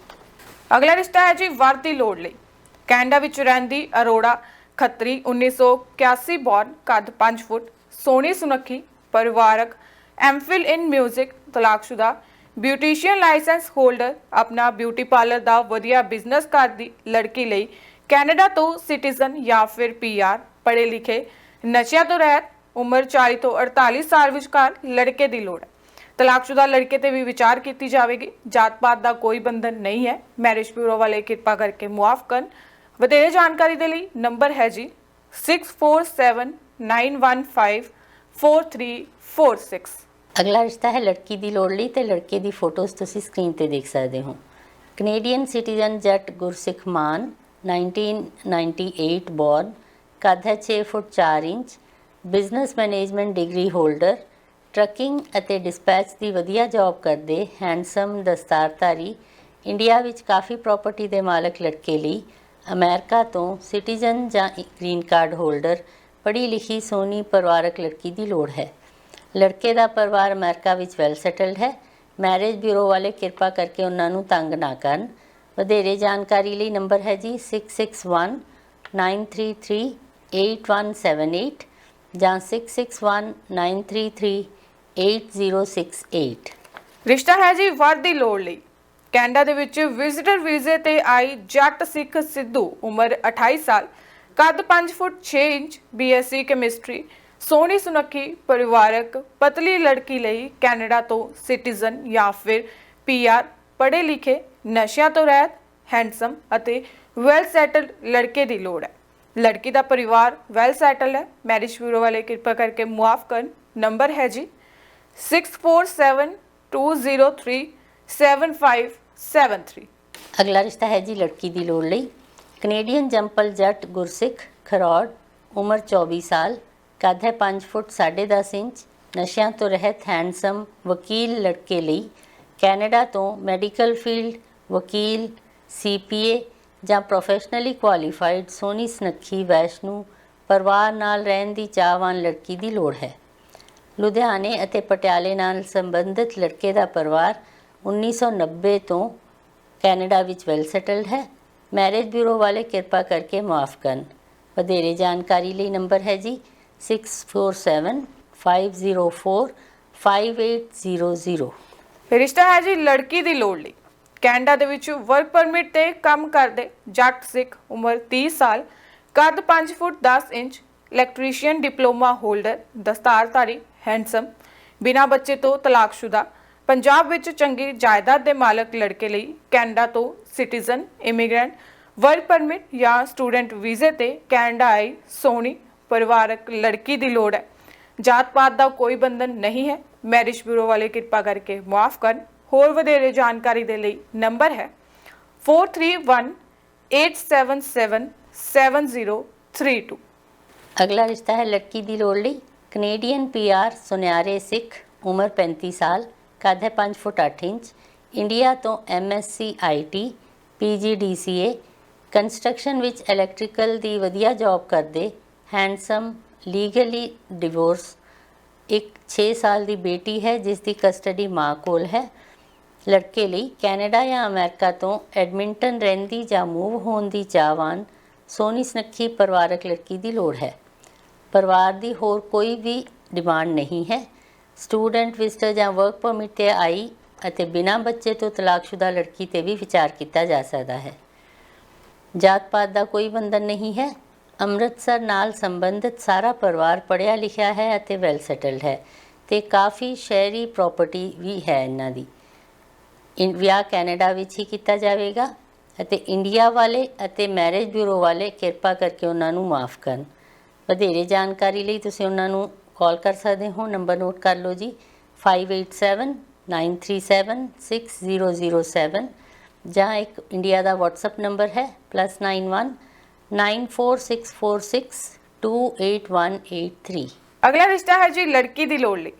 ਅਗਲਾ ਰਿਸ਼ਤਾ ਹੈ ਜੀ ਵਰ ਦੀ ਲੋੜ ਲਈ। ਕੈਨੇਡਾ ਵਿੱਚ ਰਹਿੰਦੀ ਅਰੋੜਾ ਖੱਤਰੀ 1981 ਬੋਰਨ, ਕੱਦ 5 ਫੁੱਟ, ਸੋਹਣੀ ਸੁਨੱਖੀ, ਪਰਿਵਾਰਕ, ਐਮਫਿਲ ਇਨ ਮਿਊਜ਼ਿਕ, ਤਲਾਕਸ਼ੁਦਾ, ਬਿਊਟੀਸ਼ੀਅਨ ਲਾਇਸੈਂਸ ਹੋਲਡਰ, ਆਪਣਾ ਬਿਊਟੀ ਪਾਰਲਰ ਦਾ ਵਧੀਆ ਬਿਜ਼ਨਸ ਕਰਦੀ ਲੜਕੀ ਲਈ ਕੈਨੇਡਾ ਤੋਂ ਸਿਟੀਜ਼ਨ ਜਾਂ ਫਿਰ PR, ਪੜ੍ਹੇ ਲਿਖੇ, ਨਸ਼ਿਆਂ ਤੋਂ ਰਹਿਤ, ਉਮਰ 40 ਤੋਂ 48 ਸਾਲ ਵਿਚਕਾਰ ਲੜਕੇ ਦੀ ਲੋੜ ਹੈ। ਤਲਾਕਸ਼ੁਦਾ ਲੜਕੇ ਤੇ ਵੀ ਵਿਚਾਰ ਕੀਤੀ ਜਾਵੇਗੀ। ਜਾਤ ਪਾਤ ਦਾ ਕੋਈ ਬੰਧਨ ਨਹੀਂ ਹੈ। ਮੈਰਿਜ ਬਿਊਰੋ ਵਾਲੇ ਕਿਰਪਾ ਕਰਕੇ ਮੁਆਫ ਕਰਨ। ਵਧੇਰੇ ਜਾਣਕਾਰੀ ਦੇ ਲਈ ਨੰਬਰ ਹੈ ਜੀ 6479154346। ਅਗਲਾ ਰਿਸ਼ਤਾ ਹੈ ਲੜਕੀ ਦੀ ਲੋੜ ਲਈ ਤੇ ਲੜਕੇ ਦੀ ਫੋਟੋਜ਼ ਤੁਸੀਂ ਸਕਰੀਨ ਤੇ ਦੇਖ ਸਕਦੇ ਹੋ। ਕੈਨੇਡੀਅਨ ਸਿਟੀਜ਼ਨ ਜੱਟ ਗੁਰਸਿੱਖ ਮਾਨ, 1998 ਬੋਰਨ, ਕੱਦ ਹੈ 6 ਫੁੱਟ 4 inch, business management degree holder, trucking ਅਤੇ ਡਿਸਪੈਚ ਦੀ ਵਧੀਆ ਜੌਬ ਕਰਦੇ, ਹੈਂਡਸਮ, ਦਸਤਾਰਧਾਰੀ, ਇੰਡੀਆ ਵਿੱਚ ਕਾਫੀ ਪ੍ਰਾਪਰਟੀ ਦੇ ਮਾਲਕ ਲੜਕੇ ਲਈ ਅਮਰੀਕਾ ਤੋਂ ਸਿਟੀਜ਼ਨ ਜਾਂ ਗ੍ਰੀਨ ਕਾਰਡ ਹੋਲਡਰ, ਪੜ੍ਹੀ ਲਿਖੀ, ਸੋਹਣੀ, ਪਰਿਵਾਰਕ ਲੜਕੀ ਦੀ ਲੋੜ ਹੈ। ਲੜਕੇ ਦਾ ਪਰਿਵਾਰ ਅਮਰੀਕਾ ਵਿੱਚ ਵੈਲ ਸੈਟਲਡ ਹੈ। ਮੈਰਿਜ ਬਿਊਰੋ ਵਾਲੇ ਕਿਰਪਾ ਕਰਕੇ ਉਹਨਾਂ ਨੂੰ ਤੰਗ ਨਾ ਕਰਨ। ਵਧੇਰੇ ਜਾਣਕਾਰੀ ਲਈ ਨੰਬਰ ਹੈ ਜੀ 6619338178 ਜਾਂ 6619338068। ਰਿਸ਼ਤਾ ਹੈ ਜੀ ਵਰ ਦੀ ਲੋੜ ਲਈ। ਕੈਨੇਡਾ ਦੇ ਵਿੱਚ ਵਿਜ਼ਿਟਰ ਵੀਜ਼ੇ ਤੇ ਆਈ ਜੱਟ ਸਿੱਖ ਸਿੱਧੂ, ਉਮਰ 28 ਸਾਲ, ਕੱਦ 5 ਫੁੱਟ 6 ਇੰਚ, BSc ਕੈਮਿਸਟਰੀ, ਸੋਹਣੀ ਸੁਨੱਖੀ, ਪਰਿਵਾਰਕ, ਪਤਲੀ ਲੜਕੀ ਲਈ ਕੈਨੇਡਾ ਤੋਂ ਸਿਟੀਜ਼ਨ ਜਾਂ ਫਿਰ PR, ਪੜ੍ਹੇ ਲਿਖੇ, ਨਸ਼ਿਆਂ ਤੋਂ ਰਹਿਤ, ਹੈਂਡਸਮ ਅਤੇ ਵੈਲ ਸੈਟਲਡ ਲੜਕੇ ਦੀ ਲੋੜ ਹੈ। ਲੜਕੀ ਦਾ ਪਰਿਵਾਰ ਵੈਲ ਸੈਟਲਡ ਹੈ। ਮੈਰਿਜ ਬਿਊਰੋ ਵਾਲੇ ਕਿਰਪਾ ਕਰਕੇ ਮੁਆਫ ਕਰਨ। ਨੰਬਰ ਹੈ ਜੀ 6472037573। ਅਗਲਾ ਰਿਸ਼ਤਾ ਹੈ ਜੀ ਲੜਕੀ ਦੀ ਲੋੜ ਲਈ। ਕੈਨੇਡੀਅਨ ਜੰਪਲ ਜੱਟ ਗੁਰਸਿੱਖ ਖਰੌੜ, ਉਮਰ 24 ਸਾਲ, ਕੱਦ ਹੈ 5 ਫੁੱਟ 10.5 ਇੰਚ, ਨਸ਼ਿਆਂ ਤੋਂ ਰਹਿਤ, ਹੈਂਡਸਮ, ਵਕੀਲ ਲੜਕੇ ਲਈ ਕੈਨੇਡਾ ਤੋਂ ਮੈਡੀਕਲ ਫੀਲਡ, ਵਕੀਲ, CPA ਜਾਂ ਪ੍ਰੋਫੈਸ਼ਨਲੀ ਕੁਆਲੀਫਾਈਡ, ਸੋਹਣੀ ਸੁਨੱਖੀ, ਵੈਸ਼ਨੂ, ਪਰਿਵਾਰ ਨਾਲ ਰਹਿਣ ਦੀ ਚਾਹਵਾਨ ਲੜਕੀ ਦੀ ਲੋੜ ਹੈ। ਲੁਧਿਆਣੇ ਅਤੇ ਪਟਿਆਲੇ ਨਾਲ ਸੰਬੰਧਿਤ ਲੜਕੇ ਦਾ ਪਰਿਵਾਰ 1990 ਤੋਂ ਕੈਨੇਡਾ ਵਿੱਚ ਵੈਲ ਸੈਟਲਡ ਹੈ। ਮੈਰਿਜ ਬਿਊਰੋ ਵਾਲੇ ਕਿਰਪਾ ਕਰਕੇ ਮੁਆਫ ਕਰਨ। ਵਧੇਰੇ ਜਾਣਕਾਰੀ ਲਈ ਨੰਬਰ ਹੈ ਜੀ 6475045800। ਰਿਸ਼ਤਾ ਹੈ ਜੀ ਲੜਕੀ ਦੀ ਲੋੜ ਲਈ। ਕੈਨੇਡਾ ਦੇ ਵਿੱਚ ਵਰਕ ਪਰਮਿਟ ਤੇ ਕੰਮ ਕਰਦੇ ਜੱਟ ਸਿੱਖ, ਉਮਰ 30 ਸਾਲ, ਕੱਦ 5 foot 10 inch, electrician diploma holder, ਦਸਤਾਰਧਾਰੀ, ਹੈਂਡਸਮ, ਬਿਨਾਂ ਬੱਚੇ ਤੋਂ ਤਲਾਕਸ਼ੁਦਾ, ਪੰਜਾਬ ਵਿੱਚ ਚੰਗੀ ਜਾਇਦਾਦ ਦੇ ਮਾਲਕ ਲੜਕੇ ਲਈ ਕੈਨੇਡਾ ਤੋਂ ਸਿਟੀਜ਼ਨ, ਇਮੀਗ੍ਰੈਂਟ, ਵਰਕ ਪਰਮਿਟ ਜਾਂ ਸਟੂਡੈਂਟ ਵੀਜ਼ੇ ਤੇ ਕੈਨੇਡਾ ਆਈ ਸੋਹਣੀ ਪਰਿਵਾਰਕ ਲੜਕੀ ਦੀ ਲੋੜ ਹੈ। ਜਾਤ ਪਾਤ ਦਾ ਕੋਈ ਬੰਧਨ ਨਹੀਂ ਹੈ। ਮੈਰਿਜ ਬਿਊਰੋ ਵਾਲੇ ਕਿਰਪਾ ਕਰਕੇ ਮੁਆਫ ਕਰਨ। ਹੋਰ ਵਧੇਰੇ ਜਾਣਕਾਰੀ ਦੇ ਲਈ ਨੰਬਰ ਹੈ 4318777032। ਅਗਲਾ ਰਿਸ਼ਤਾ ਹੈ ਲੜਕੀ ਦੀ ਲੋੜ ਲਈ। ਕੈਨੇਡੀਅਨ PR ਸੁਨਿਆਰੇ ਸਿੱਖ, ਉਮਰ 35 ਸਾਲ, ਕੱਦ ਹੈ 5 ਫੁੱਟ 8 ਇੰਚ, ਇੰਡੀਆ ਤੋਂ MSc IT, PGDCA, ਕੰਸਟਰਕਸ਼ਨ ਵਿੱਚ ਇਲੈਕਟ੍ਰੀਕਲ ਦੀ ਵਧੀਆ ਜੌਬ ਕਰਦੇ, ਹੈਂਡਸਮ, ਲੀਗਲੀ ਡਿਵੋਰਸ, ਇੱਕ 6 ਸਾਲ ਦੀ ਬੇਟੀ ਹੈ ਜਿਸ ਦੀ ਕਸਟਡੀ ਮਾਂ ਕੋਲ ਹੈ। ਲੜਕੇ ਲਈ ਕੈਨੇਡਾ ਜਾਂ ਅਮਰੀਕਾ ਤੋਂ ਐਡਮਿੰਟਨ ਰਹਿੰਦੀ ਜਾਂ ਮੂਵ ਹੋਣ ਦੀ ਚਾਹਵਾਨ, ਸੋਹਣੀ ਸੁਨੱਖੀ, ਪਰਿਵਾਰਕ ਲੜਕੀ ਦੀ ਲੋੜ ਹੈ। ਪਰਿਵਾਰ ਦੀ ਹੋਰ ਕੋਈ ਵੀ ਡਿਮਾਂਡ ਨਹੀਂ ਹੈ। ਸਟੂਡੈਂਟ ਵਿਜ਼ਟਰ ਜਾਂ ਵਰਕ ਪਰਮਿਟ 'ਤੇ ਆਈ ਅਤੇ ਬਿਨਾਂ ਬੱਚੇ ਤੋਂ ਤਲਾਕਸ਼ੁਦਾ ਲੜਕੀ 'ਤੇ ਵੀ ਵਿਚਾਰ ਕੀਤਾ ਜਾ ਸਕਦਾ ਹੈ। ਜਾਤ ਪਾਤ ਦਾ ਕੋਈ ਬੰਧਨ ਨਹੀਂ ਹੈ। ਅੰਮ੍ਰਿਤਸਰ ਨਾਲ ਸੰਬੰਧਿਤ ਸਾਰਾ ਪਰਿਵਾਰ ਪੜ੍ਹਿਆ ਲਿਖਿਆ ਹੈ ਅਤੇ ਵੈਲ ਸੈਟਲਡ ਹੈ ਤੇ ਕਾਫੀ ਸ਼ਹਿਰੀ ਪ੍ਰਾਪਰਟੀ ਵੀ ਹੈ ਇਹਨਾਂ ਦੀ। ਵਿਆਹ ਕੈਨੇਡਾ ਵਿੱਚ ਹੀ ਕੀਤਾ ਜਾਵੇਗਾ ਅਤੇ ਇੰਡੀਆ ਵਾਲੇ ਅਤੇ ਮੈਰਿਜ ਬਿਊਰੋ ਵਾਲੇ ਕਿਰਪਾ ਕਰਕੇ ਉਹਨਾਂ ਨੂੰ ਮਾफ़ ਕਰਨ। ਵਧੇਰੇ ਜਾਣਕਾਰੀ ਲਈ ਤੁਸੀਂ ਉਹਨਾਂ ਨੂੰ ਕਾਲ ਕਰ ਸਕਦੇ ਹੋ। ਨੰਬਰ ਨੋਟ ਕਰ ਲਓ ਜੀ 5879376007 ਜਾਂ ਇੱਕ ਇੰਡੀਆ ਦਾ WhatsApp ਨੰਬਰ ਹੈ +91 9464628183। ਅਗਲਾ ਰਿਸ਼ਤਾ ਹੈ ਜੀ ਲੜਕੀ ਦੀ ਲੋੜ ਲਈ।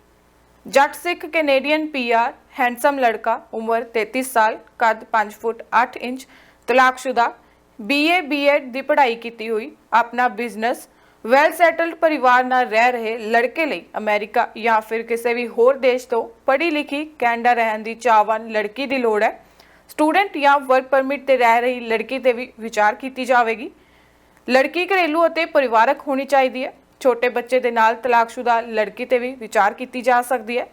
ਜੱਟ ਸਿੱਖ ਕੈਨੇਡੀਅਨ ਪੀਆਰ, हैंडसम लड़का, उम्र 33 साल, कद 5 फुट 8 इंच, तलाकशुदा, BA BEd ਦੀ ਪੜ੍ਹਾਈ ਕੀਤੀ ਹੋਈ, ਆਪਣਾ ਬਿਜ਼ਨਸ, ਵੈਲ ਸੈਟਲਡ ਪਰਿਵਾਰ ਨਾਲ ਰਹਿ ਰਹੇ ਲੜਕੇ ਲਈ ਅਮਰੀਕਾ ਜਾਂ ਫਿਰ ਕਿਸੇ ਵੀ ਹੋਰ ਦੇਸ਼ ਤੋਂ ਪੜ੍ਹੀ ਲਿਖੀ ਕੈਨੇਡਾ ਰਹਿਣ ਦੀ ਚਾਹਵਾਨ ਲੜਕੀ ਦੀ ਲੋੜ ਹੈ। ਸਟੂਡੈਂਟ ਜਾਂ ਵਰਕ ਪਰਮਿਟ ਤੇ ਰਹਿ ਰਹੀ ਲੜਕੀ ਤੇ ਵੀ ਵਿਚਾਰ ਕੀਤੀ ਜਾਵੇਗੀ। ਲੜਕੀ ਘਰੇਲੂ ਅਤੇ ਪਰਿਵਾਰਕ ਹੋਣੀ ਚਾਹੀਦੀ ਹੈ। ਛੋਟੇ ਬੱਚੇ ਦੇ ਨਾਲ ਤਲਾਕਸ਼ੁਦਾ ਲੜਕੀ ਤੇ ਵੀ ਵਿਚਾਰ ਕੀਤੀ ਜਾ ਸਕਦੀ ਹੈ।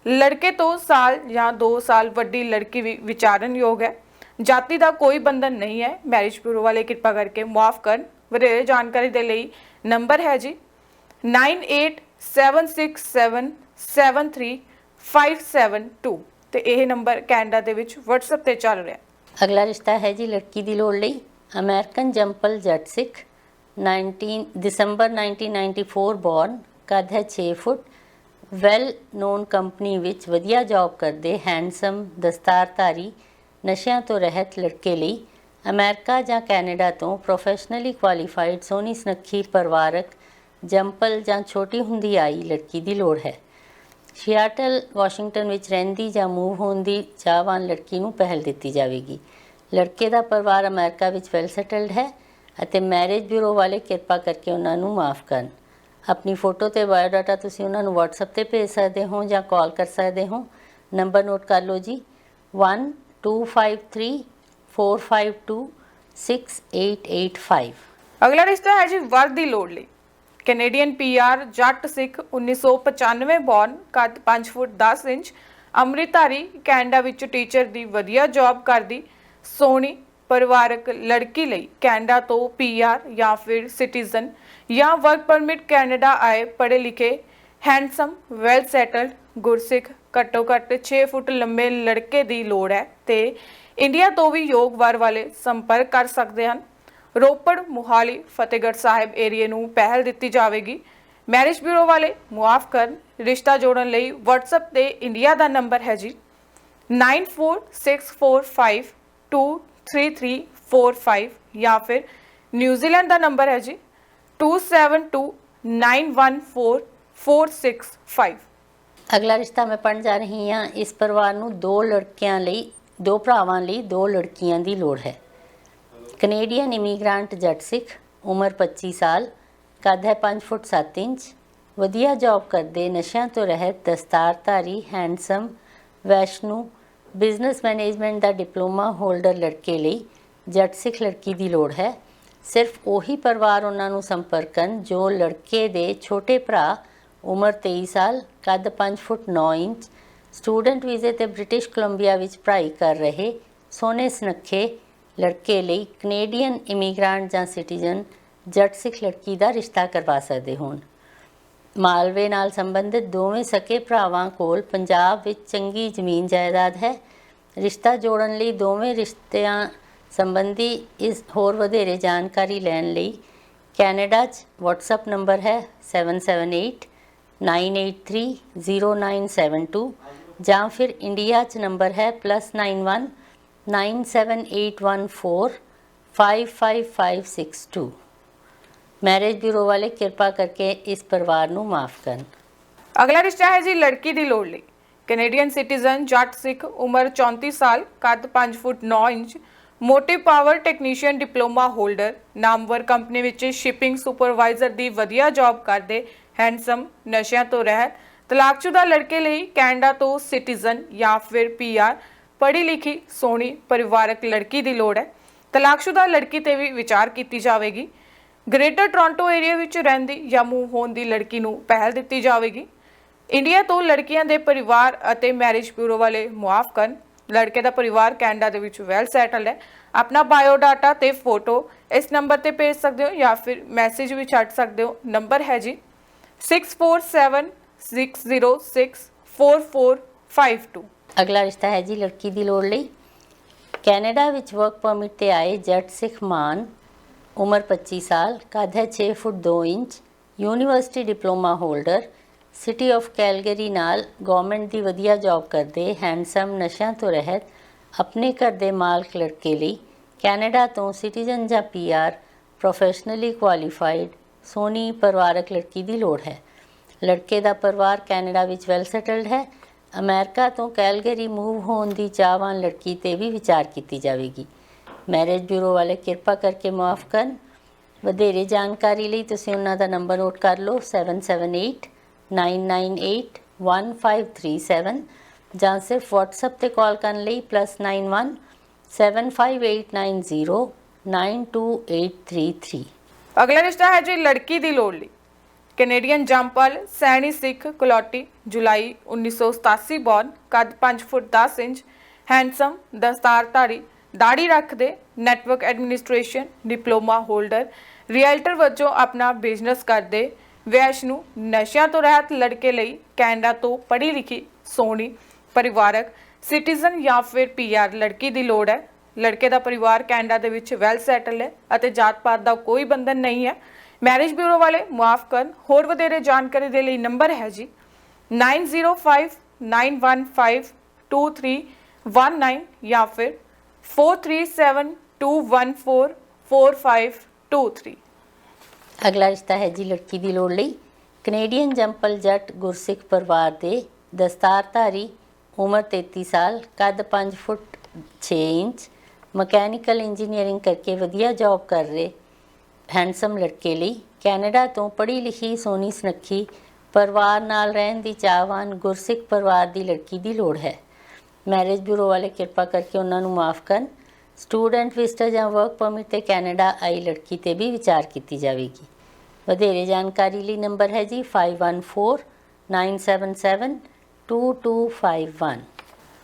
ਲੜਕੇ ਤੋਂ ਸਾਲ ਜਾਂ 2 ਸਾਲ ਵੱਡੀ ਲੜਕੀ ਵੀ ਵਿਚਾਰਨਯੋਗ ਹੈ। ਜਾਤੀ ਦਾ ਕੋਈ ਬੰਧਨ ਨਹੀਂ ਹੈ। ਮੈਰਿਜ ਬਿਊਰੋ ਵਾਲੇ ਕਿਰਪਾ ਕਰਕੇ ਮੁਆਫ ਕਰਨ। ਵਧੇਰੇ ਜਾਣਕਾਰੀ ਦੇ ਲਈ ਨੰਬਰ ਹੈ ਜੀ 9876673572 ਤੇ ਇਹ ਨੰਬਰ ਕੈਨੇਡਾ ਦੇ ਵਿੱਚ WhatsApp ਤੇ ਚੱਲ ਰਿਹਾ। ਅਗਲਾ ਰਿਸ਼ਤਾ ਹੈ ਜੀ ਲੜਕੀ ਦੀ ਲੋੜ ਲਈ। ਅਮਰੀਕਨ ਜੰਪਲ ਜੱਟ ਸਿੱਖ, 19 ਦਸੰਬਰ 1994 ਬੋਰਨ, ਕੱਦ ਹੈ 6 ਫੁੱਟ, ਵੈਲ ਨੋਨ ਕੰਪਨੀ ਵਿੱਚ ਵਧੀਆ ਜੌਬ ਕਰਦੇ, ਹੈਂਡਸਮ, ਦਸਤਾਰਧਾਰੀ, ਨਸ਼ਿਆਂ ਤੋਂ ਰਹਿਤ ਲੜਕੇ ਲਈ ਅਮਰੀਕਾ ਜਾਂ ਕੈਨੇਡਾ ਤੋਂ ਪ੍ਰੋਫੈਸ਼ਨਲੀ ਕੁਆਲੀਫਾਈਡ, ਸੋਹਣੀ ਸੁਨੱਖੀ, ਪਰਿਵਾਰਕ, ਜੰਪਲ ਜਾਂ ਛੋਟੀ ਹੁੰਦੀ ਆਈ ਲੜਕੀ ਦੀ ਲੋੜ ਹੈ। ਸ਼ਿਆਟਲ, ਵਾਸ਼ਿੰਗਟਨ ਵਿੱਚ ਰਹਿੰਦੀ ਜਾਂ ਮੂਵ ਹੋਣ ਦੀ ਚਾਹਵਾਨ ਲੜਕੀ ਨੂੰ ਪਹਿਲ ਦਿੱਤੀ ਜਾਵੇਗੀ। ਲੜਕੇ ਦਾ ਪਰਿਵਾਰ ਅਮਰੀਕਾ ਵਿੱਚ ਵੈਲ ਸੈਟਲਡ ਹੈ ਅਤੇ ਮੈਰਿਜ ਬਿਊਰੋ ਵਾਲੇ ਕਿਰਪਾ ਕਰਕੇ ਉਹਨਾਂ ਨੂੰ ਮਾਫ ਕਰਨ। ਆਪਣੀ ਫੋਟੋ ਤੇ ਬਾਇਓਡਾਟਾ ਤੁਸੀਂ ਉਹਨਾਂ ਨੂੰ WhatsApp ਤੇ ਭੇਜ ਸਕਦੇ ਹੋ ਜਾਂ ਕਾਲ ਕਰ ਸਕਦੇ ਹੋ। ਨੰਬਰ ਨੋਟ ਕਰ ਲਓ ਜੀ 125345268885। ਅਗਲਾ ਰਿਸ਼ਤਾ ਹੈ ਜੀ ਵਰ ਦੀ ਲੋੜ ਲਈ। ਕੈਨੇਡੀਅਨ ਪੀਆਰ, ਜੱਟ ਸਿੱਖ, 1995 ਬੋਰਨ, ਕੱਦ 5 ਫੁੱਟ 10 ਇੰਚ, ਅੰਮ੍ਰਿਤਧਾਰੀ, ਕੈਨੇਡਾ ਵਿੱਚ ਟੀਚਰ ਦੀ ਵਧੀਆ ਜੌਬ ਕਰਦੀ, ਸੋਹਣੀ ਪਰਿਵਾਰਕ ਲੜਕੀ ਲਈ ਕੈਨੇਡਾ ਤੋਂ ਪੀਆਰ ਜਾਂ ਫਿਰ ਸਿਟੀਜ਼ਨ ਜਾਂ ਵਰਕ ਪਰਮਿਟ ਕੈਨੇਡਾ ਆਏ ਪੜ੍ਹੇ ਲਿਖੇ, ਹੈਂਡਸਮ, ਵੈਲ ਸੈਟਲਡ, ਗੁਰਸਿੱਖ, ਘੱਟੋ ਘੱਟ 6 ਫੁੱਟ ਲੰਬੇ ਲੜਕੇ ਦੀ ਲੋੜ ਹੈ ਤੇ ਇੰਡੀਆ ਤੋਂ ਵੀ ਯੋਗ ਵਰ ਵਾਲੇ ਸੰਪਰਕ ਕਰ ਸਕਦੇ ਹਨ। ਰੋਪੜ, ਮੁਹਾਲੀ, ਫਤਿਹਗੜ੍ਹ ਸਾਹਿਬ ਏਰੀਏ ਨੂੰ ਪਹਿਲ ਦਿੱਤੀ ਜਾਵੇਗੀ। ਮੈਰਿਜ ਬਿਊਰੋ ਵਾਲੇ ਮੁਆਫ ਕਰਨ। ਰਿਸ਼ਤਾ ਜੋੜਨ ਲਈ WhatsApp ਤੇ ਇੰਡੀਆ ਦਾ ਨੰਬਰ ਹੈ ਜੀ 9464523345 ਜਾਂ ਫਿਰ ਨਿਊਜ਼ੀਲੈਂਡ ਦਾ ਨੰਬਰ ਹੈ ਜੀ 27291446 ਅਗਲਾ ਰਿਸ਼ਤਾ ਮੈਂ ਪੜ੍ਹਨ ਜਾ ਰਹੀ ਹਾਂ। ਇਸ ਪਰਿਵਾਰ ਨੂੰ ਦੋ ਭਰਾਵਾਂ ਲਈ 2 ਲੜਕੀਆਂ ਦੀ ਲੋੜ ਹੈ। ਕੈਨੇਡੀਅਨ ਇਮੀਗ੍ਰੈਂਟ ਜੱਟ ਸਿੱਖ, ਉਮਰ 25 ਸਾਲ, ਕੱਦ ਹੈ 5 ਫੁੱਟ 7 ਇੰਚ, ਵਧੀਆ ਜੌਬ ਕਰਦੇ, ਨਸ਼ਿਆਂ ਤੋਂ ਰਹਿਤ, ਦਸਤਾਰਧਾਰੀ, ਹੈਂਡਸਮ, ਵੈਸ਼ਨੂ, ਬਿਜ਼ਨਸ ਮੈਨੇਜਮੈਂਟ ਦਾ ਡਿਪਲੋਮਾ ਹੋਲਡਰ ਲੜਕੇ ਲਈ ਜੱਟ ਸਿੱਖ ਲੜਕੀ ਦੀ ਲੋੜ ਹੈ। ਸਿਰਫ ਉਹੀ ਪਰਿਵਾਰ ਉਹਨਾਂ ਨੂੰ ਸੰਪਰਕ ਕਰਨ ਜੋ ਲੜਕੇ ਦੇ ਛੋਟੇ ਭਰਾ, ਉਮਰ 23 ਸਾਲ, ਕੱਦ 5 ਫੁੱਟ 9 ਇੰਚ, ਸਟੂਡੈਂਟ ਵੀਜ਼ੇ ਤੇ ਬ੍ਰਿਟਿਸ਼ ਕੋਲੰਬੀਆ ਵਿੱਚ ਪੜ੍ਹਾਈ ਕਰ ਰਹੇ, ਸੋਹਣੇ ਸੁਨੱਖੇ ਲੜਕੇ ਲਈ ਕੈਨੇਡੀਅਨ ਇਮੀਗ੍ਰੈਂਟ ਜਾਂ ਸਿਟੀਜ਼ਨ ਜੱਟ ਸਿੱਖ ਲੜਕੀ ਦਾ ਰਿਸ਼ਤਾ ਕਰਵਾ ਸਕਦੇ ਹੋਣ। ਮਾਲਵੇ ਨਾਲ ਸੰਬੰਧਿਤ ਦੋਵੇਂ ਸਕੇ ਭਰਾਵਾਂ ਕੋਲ ਪੰਜਾਬ ਵਿੱਚ ਚੰਗੀ ਜ਼ਮੀਨ ਜਾਇਦਾਦ ਹੈ। ਰਿਸ਼ਤਾ ਜੋੜਨ ਲਈ ਦੋਵੇਂ ਰਿਸ਼ਤਿਆਂ ਸੰਬੰਧੀ ਇਸ ਹੋਰ ਵਧੇਰੇ ਜਾਣਕਾਰੀ ਲੈਣ ਲਈ ਕੈਨੇਡਾ 'ਚ WhatsApp ਨੰਬਰ ਹੈ 7789830972 ਜਾਂ ਫਿਰ ਇੰਡੀਆ 'ਚ ਨੰਬਰ ਹੈ +91 9781455562। ਮੈਰਿਜ ਬਿਊਰੋ ਵਾਲੇ ਕਿਰਪਾ ਕਰਕੇ ਇਸ ਪਰਿਵਾਰ ਨੂੰ ਮਾਫ ਕਰਨ। ਅਗਲਾ ਰਿਸ਼ਤਾ ਹੈ ਜੀ ਲੜਕੀ ਦੀ ਲੋੜ ਲਈ। ਕੈਨੇਡੀਅਨ ਸਿਟੀਜ਼ਨ ਜੱਟ ਸਿੱਖ, ਉਮਰ 34 ਸਾਲ, ਕੱਦ 5 foot 9 inch, motive power technician diploma holder, ਨਾਮਵਰ ਕੰਪਨੀ ਵਿੱਚ ਸ਼ਿਪਿੰਗ ਸੁਪਰਵਾਈਜ਼ਰ ਦੀ ਵਧੀਆ ਜੌਬ ਕਰਦੇ, ਹੈਂਡਸਮ, ਨਸ਼ਿਆਂ ਤੋਂ ਰਹਿਤ, ਤਲਾਕਸ਼ੁਦਾ ਲੜਕੇ ਲਈ ਕੈਨੇਡਾ ਤੋਂ ਸਿਟੀਜ਼ਨ ਜਾਂ ਫਿਰ ਪੀਆਰ, ਪੜ੍ਹੀ ਲਿਖੀ, ਸੋਹਣੀ ਪਰਿਵਾਰਕ ਲੜਕੀ ਦੀ ਲੋੜ ਹੈ। ਤਲਾਕਸ਼ੁਦਾ ਲੜਕੀ ਤੇ ਵੀ ਵਿਚਾਰ ਕੀਤੀ ਜਾਵੇਗੀ। ਗ੍ਰੇਟਰ ਟੋਰਾਂਟੋ ਏਰੀਆ ਵਿੱਚ ਰਹਿੰਦੀ ਜਾਂ ਮੂਵ ਹੋਣ ਦੀ ਲੜਕੀ ਨੂੰ ਪਹਿਲ ਦਿੱਤੀ ਜਾਵੇਗੀ। ਇੰਡੀਆ ਤੋਂ ਲੜਕੀਆਂ ਦੇ ਪਰਿਵਾਰ ਅਤੇ ਮੈਰਿਜ ਬਿਊਰੋ ਵਾਲੇ ਮੁਆਫ ਕਰਨ। ਲੜਕੇ ਦਾ ਪਰਿਵਾਰ ਕੈਨੇਡਾ ਦੇ ਵਿੱਚ ਵੈਲ ਸੈਟਲਡ ਹੈ। ਆਪਣਾ ਬਾਇਓਡਾਟਾ ਤੇ ਫੋਟੋ ਇਸ ਨੰਬਰ ਤੇ ਭੇਜ ਸਕਦੇ ਹੋ ਜਾਂ ਫਿਰ ਮੈਸੇਜ ਵੀ ਛੱਡ ਸਕਦੇ ਹੋ। ਨੰਬਰ ਹੈ ਜੀ 6476064452। ਅਗਲਾ ਰਿਸ਼ਤਾ ਹੈ ਜੀ ਲੜਕੀ ਦੀ ਲੋੜ ਲਈ। ਕੈਨੇਡਾ ਵਿੱਚ ਵਰਕ ਪਰਮਿਟ ਤੇ ਆਏ ਜੱਟ ਸਿੱਖ ਮਾਨ, ਉਮਰ 25 ਸਾਲ, ਕੱਦ ਹੈ 6 ਫੁੱਟ 2 inch, university diploma holder, city of Calgary ਨਾਲ ਗਵਰਨਮੈਂਟ ਦੀ ਵਧੀਆ ਜੌਬ ਕਰਦੇ ਹੈਂਡਸਮ ਨਸ਼ਿਆਂ ਤੋਂ ਰਹਿਤ ਆਪਣੇ ਘਰ ਦੇ ਮਾਲਕ ਲੜਕੇ ਲਈ ਕੈਨੇਡਾ ਤੋਂ ਸਿਟੀਜ਼ਨ ਜਾਂ ਪੀਆਰ ਪ੍ਰੋਫੈਸ਼ਨਲੀ ਕੁਆਲੀਫਾਈਡ ਸੋਹਣੀ ਪਰਿਵਾਰਕ ਲੜਕੀ ਦੀ ਲੋੜ ਹੈ। ਲੜਕੇ ਦਾ ਪਰਿਵਾਰ ਕੈਨੇਡਾ ਵਿੱਚ ਵੈਲ ਸੈਟਲਡ ਹੈ। ਅਮਰੀਕਾ ਤੋਂ ਕੈਲਗਰੀ ਮੂਵ ਹੋਣ ਦੀ ਚਾਹਵਾਨ ਲੜਕੀ ਤੇ ਵੀ ਵਿਚਾਰ ਕੀਤੀ ਜਾਵੇਗੀ। ਮੈਰਿਜ ਬਿਊਰੋ ਵਾਲੇ ਕਿਰਪਾ ਕਰਕੇ ਮੁਆਫ ਕਰਨ। ਵਧੇਰੇ ਜਾਣਕਾਰੀ ਲਈ ਤੁਸੀਂ ਉਹਨਾਂ ਦਾ ਨੰਬਰ ਨੋਟ ਕਰ ਲਓ 7789981537 ਜਾਂ ਸਿਰਫ WhatsApp ਤੇ ਕਾਲ ਕਰਨ ਲਈ +91 75890928333। ਅਗਲਾ ਰਿਸ਼ਤਾ ਹੈ ਜੀ ਲੜਕੀ ਦੀ ਲੋੜ ਲਈ। ਕੈਨੇਡੀਅਨ ਜੰਪਲ ਸੈਣੀ ਸਿੱਖ ਕਲੌਟੀ ਜੁਲਾਈ 1987 ਬੌਰਨ, ਕੱਦ 5 ਫੁੱਟ 10 ਇੰਚ, ਹੈਂਡਸਮ, ਦਸਤਾਰਧਾਰੀ, ਦਾੜੀ ਰੱਖਦੇ, network administration diploma holder, realtor ਵਜੋਂ ਆਪਣਾ ਬਿਜ਼ਨਸ ਕਰਦੇ, ਵੈਸ਼ਨੂੰ ਨਸ਼ਿਆਂ ਤੋਂ ਰਹਿਤ ਲੜਕੇ ਲਈ ਕੈਨੇਡਾ ਤੋਂ ਪੜ੍ਹੀ ਲਿਖੀ ਸੋਹਣੀ ਪਰਿਵਾਰਕ ਸਿਟੀਜ਼ਨ ਜਾਂ ਫਿਰ ਪੀਆਰ ਲੜਕੀ ਦੀ ਲੋੜ ਹੈ। ਲੜਕੇ ਦਾ ਪਰਿਵਾਰ ਕੈਨੇਡਾ ਦੇ ਵਿੱਚ ਵੈਲ ਸੈਟਲ ਹੈ ਅਤੇ ਜਾਤ ਪਾਤ ਦਾ ਕੋਈ ਬੰਧਨ ਨਹੀਂ ਹੈ। ਮੈਰਿਜ ਬਿਊਰੋ ਵਾਲੇ ਮੁਆਫ ਕਰਨ। ਹੋਰ ਵਧੇਰੇ ਜਾਣਕਾਰੀ ਦੇ ਲਈ ਨੰਬਰ ਹੈ ਜੀ 9059152319 ਜਾਂ ਫਿਰ 4372144523। ਅਗਲਾ ਰਿਸ਼ਤਾ ਹੈ ਜੀ ਲੜਕੀ ਦੀ ਲੋੜ ਲਈ। ਕੈਨੇਡੀਅਨ ਜੰਪਲ ਜੱਟ ਗੁਰਸਿੱਖ ਪਰਿਵਾਰ ਦੇ ਦਸਤਾਰਧਾਰੀ, ਉਮਰ 33 ਸਾਲ, ਕੱਦ 5 ਫੁੱਟ 6 ਇੰਚ, ਮਕੈਨੀਕਲ ਇੰਜੀਨੀਅਰਿੰਗ ਕਰਕੇ ਵਧੀਆ ਜੌਬ ਕਰ ਰਹੇ ਹੈਂਡਸਮ ਲੜਕੇ ਲਈ ਕੈਨੇਡਾ ਤੋਂ ਪੜ੍ਹੀ ਲਿਖੀ ਸੋਹਣੀ ਸੁਨੱਖੀ ਪਰਿਵਾਰ ਨਾਲ ਰਹਿਣ ਦੀ ਚਾਹਵਾਨ ਗੁਰਸਿੱਖ ਪਰਿਵਾਰ ਦੀ ਲੜਕੀ ਦੀ ਲੋੜ ਹੈ। ਮੈਰਿਜ ਬਿਊਰੋ ਵਾਲੇ ਕਿਰਪਾ ਕਰਕੇ ਉਹਨਾਂ ਨੂੰ ਮਾਫ ਕਰਨ। ਸਟੂਡੈਂਟ ਵਿਜ਼ਟਰ ਜਾਂ ਵਰਕ ਪਰਮਿਟ ਤੇ ਕੈਨੇਡਾ ਆਈ ਲੜਕੀ ਤੇ ਵੀ ਵਿਚਾਰ ਕੀਤੀ ਜਾਵੇਗੀ। ਵਧੇਰੇ ਜਾਣਕਾਰੀ ਲਈ ਨੰਬਰ ਹੈ ਜੀ 5149772251।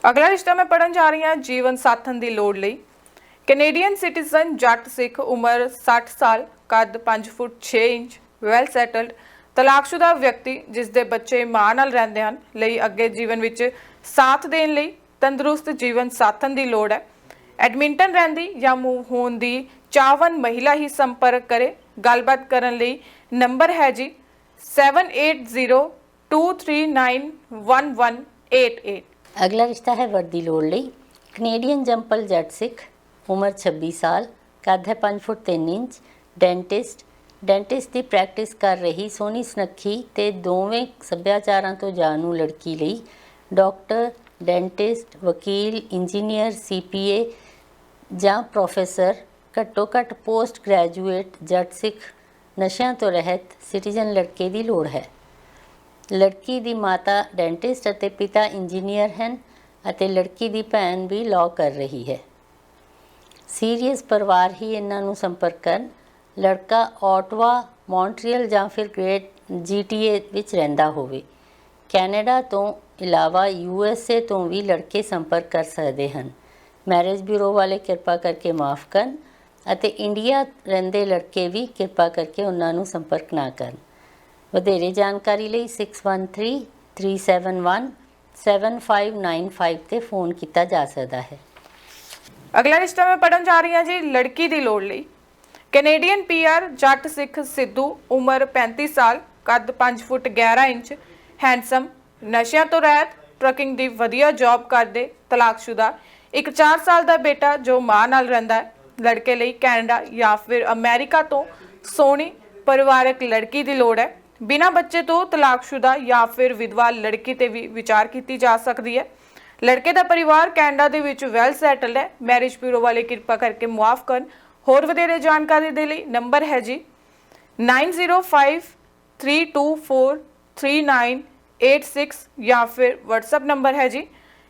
ਅਗਲਾ ਰਿਸ਼ਤਾ ਮੈਂ ਪੜਨ ਜਾ ਰਹੀ ਹਾਂ ਜੀਵਨ ਸਾਥਣ ਦੀ ਲੋੜ ਲਈ। ਕੈਨੇਡੀਅਨ ਸਿਟੀਜ਼ਨ ਜੱਟ ਸਿੱਖ, ਉਮਰ 60 ਸਾਲ, ਕੱਦ 5 ਫੁੱਟ 6 ਇੰਚ, ਵੈਲ ਸੈਟਲਡ, ਤਲਾਕਸ਼ੁਦਾ ਵਿਅਕਤੀ ਜਿਸ ਦੇ ਬੱਚੇ ਮਾਂ ਨਾਲ ਰਹਿੰਦੇ ਹਨ ਲਈ ਅੱਗੇ ਜੀਵਨ ਵਿੱਚ ਸਾਥ ਦੇਣ ਲਈ ਤੰਦਰੁਸਤ ਜੀਵਨ ਸਾਥਣ ਦੀ ਲੋੜ ਹੈ। ਐਡਮਿੰਟਨ ਰਹਿੰਦੀ ਜਾਂ ਮੂਵ ਹੋਣ ਦੀ ਚਾਹਵਾਨ ਮਹਿਲਾ ਹੀ ਸੰਪਰਕ ਕਰੇ। ਗੱਲਬਾਤ ਕਰਨ ਲਈ ਨੰਬਰ ਹੈ ਜੀ 7802391188। ਅਗਲਾ ਰਿਸ਼ਤਾ ਹੈ ਵਰ ਦੀ ਲੋੜ ਲਈ। ਕੈਨੇਡੀਅਨ ਜੰਪਲ ਜੱਟ ਸਿੱਖ, ਉਮਰ 26 ਸਾਲ, ਕੱਦ ਹੈ 5 ਫੁੱਟ 3 ਇੰਚ, ਡੈਂਟਿਸਟ ਦੀ ਪ੍ਰੈਕਟਿਸ ਕਰ ਰਹੀ ਸੋਹਣੀ ਸੁਨੱਖੀ ਤੇ ਦੋਵੇਂ ਸੱਭਿਆਚਾਰਾਂ ਤੋਂ ਜਾਣੂ ਲੜਕੀ ਲਈ ਡਾਕਟਰ, ਡੈਂਟਿਸਟ, ਵਕੀਲ, ਇੰਜੀਨੀਅਰ, CPA ਜਾਂ ਪ੍ਰੋਫੈਸਰ, ਘੱਟੋ ਘੱਟ ਪੋਸਟ ਗ੍ਰੈਜੂਏਟ ਜੱਟ ਸਿੱਖ ਨਸ਼ਿਆਂ ਤੋਂ ਰਹਿਤ ਸਿਟੀਜ਼ਨ ਲੜਕੇ ਦੀ ਲੋੜ ਹੈ। ਲੜਕੀ ਦੀ ਮਾਤਾ ਡੈਂਟਿਸਟ ਅਤੇ ਪਿਤਾ ਇੰਜੀਨੀਅਰ ਹਨ ਅਤੇ ਲੜਕੀ ਦੀ ਭੈਣ ਵੀ ਲਾਅ ਕਰ ਰਹੀ ਹੈ। ਸੀਰੀਅਸ ਪਰਿਵਾਰ ਹੀ ਇਹਨਾਂ ਨੂੰ ਸੰਪਰਕ ਕਰਨ। ਲੜਕਾ ਆਟਵਾ, ਮੌਂਟਰੀਅਲ ਜਾਂ ਫਿਰ ਗ੍ਰੇਟ GTA ਵਿੱਚ ਰਹਿੰਦਾ ਹੋਵੇ। ਕੈਨੇਡਾ ਤੋਂ ਇਲਾਵਾ USA ਤੋਂ ਵੀ ਲੜਕੇ ਸੰਪਰਕ ਕਰ ਸਕਦੇ ਹਨ। ਮੈਰਿਜ ਬਿਊਰੋ ਵਾਲੇ ਕਿਰਪਾ ਕਰਕੇ ਮਾਫ ਕਰਨ ਅਤੇ ਇੰਡੀਆ ਰਹਿੰਦੇ ਲੜਕੇ ਵੀ ਕਿਰਪਾ ਕਰਕੇ ਉਹਨਾਂ ਨੂੰ ਸੰਪਰਕ ਨਾ ਕਰਨ। ਵਧੇਰੇ ਜਾਣਕਾਰੀ ਲਈ 6133717595 ਤੇ ਫੋਨ ਕੀਤਾ ਜਾ ਸਕਦਾ ਹੈ। ਅਗਲਾ ਰਿਸ਼ਤਾ ਮੈਂ ਪੜਨ ਜਾ ਰਹੀ ਹਾਂ ਜੀ ਲੜਕੀ ਦੀ ਲੋੜ ਲਈ। ਕੈਨੇਡੀਅਨ PR ਜੱਟ ਸਿੱਖ ਸਿੱਧੂ, ਉਮਰ 35 ਸਾਲ, ਕੱਦ 5 ਫੁੱਟ 11 ਇੰਚ, ਹੈਂਡਸਮ, ਨਸ਼ਿਆਂ ਤੋਂ ਰਹਿਤ, ਟਰੱਕਿੰਗ ਦੀ ਵਧੀਆ ਜੌਬ ਕਰਦੇ, ਤਲਾਕਸ਼ੁਦਾ, ਇੱਕ 4 ਸਾਲ ਦਾ ਬੇਟਾ ਜੋ ਮਾਂ ਨਾਲ ਰਹਿੰਦਾ ਹੈ। ਲੜਕੇ ਲਈ ਕੈਨੇਡਾ ਜਾਂ ਫਿਰ ਅਮਰੀਕਾ ਤੋਂ ਸੋਹਣੀ ਪਰਿਵਾਰਕ ਲੜਕੀ ਦੀ ਲੋੜ ਹੈ। ਬਿਨਾਂ ਬੱਚੇ ਤੋਂ ਤਲਾਕਸ਼ੁਦਾ ਜਾਂ ਫਿਰ ਵਿਧਵਾ ਲੜਕੀ ਤੇ ਵੀ ਵਿਚਾਰ ਕੀਤੀ ਜਾ ਸਕਦੀ ਹੈ। ਲੜਕੇ ਦਾ ਪਰਿਵਾਰ ਕੈਨੇਡਾ ਦੇ ਵਿੱਚ ਵੈਲ ਸੈਟਲਡ ਹੈ। ਮੈਰਿਜ ਬਿਊਰੋ ਵਾਲੇ ਕਿਰਪਾ ਕਰਕੇ ਮੁਆਫ ਕਰਨ। ਹੋਰ ਵਧੇਰੇ ਜਾਣਕਾਰੀ ਦੇ ਲਈ ਨੰਬਰ ਹੈ ਜੀ 9053243986 ਜਾਂ ਫਿਰ WhatsApp ਨੰਬਰ ਹੈ ਜੀ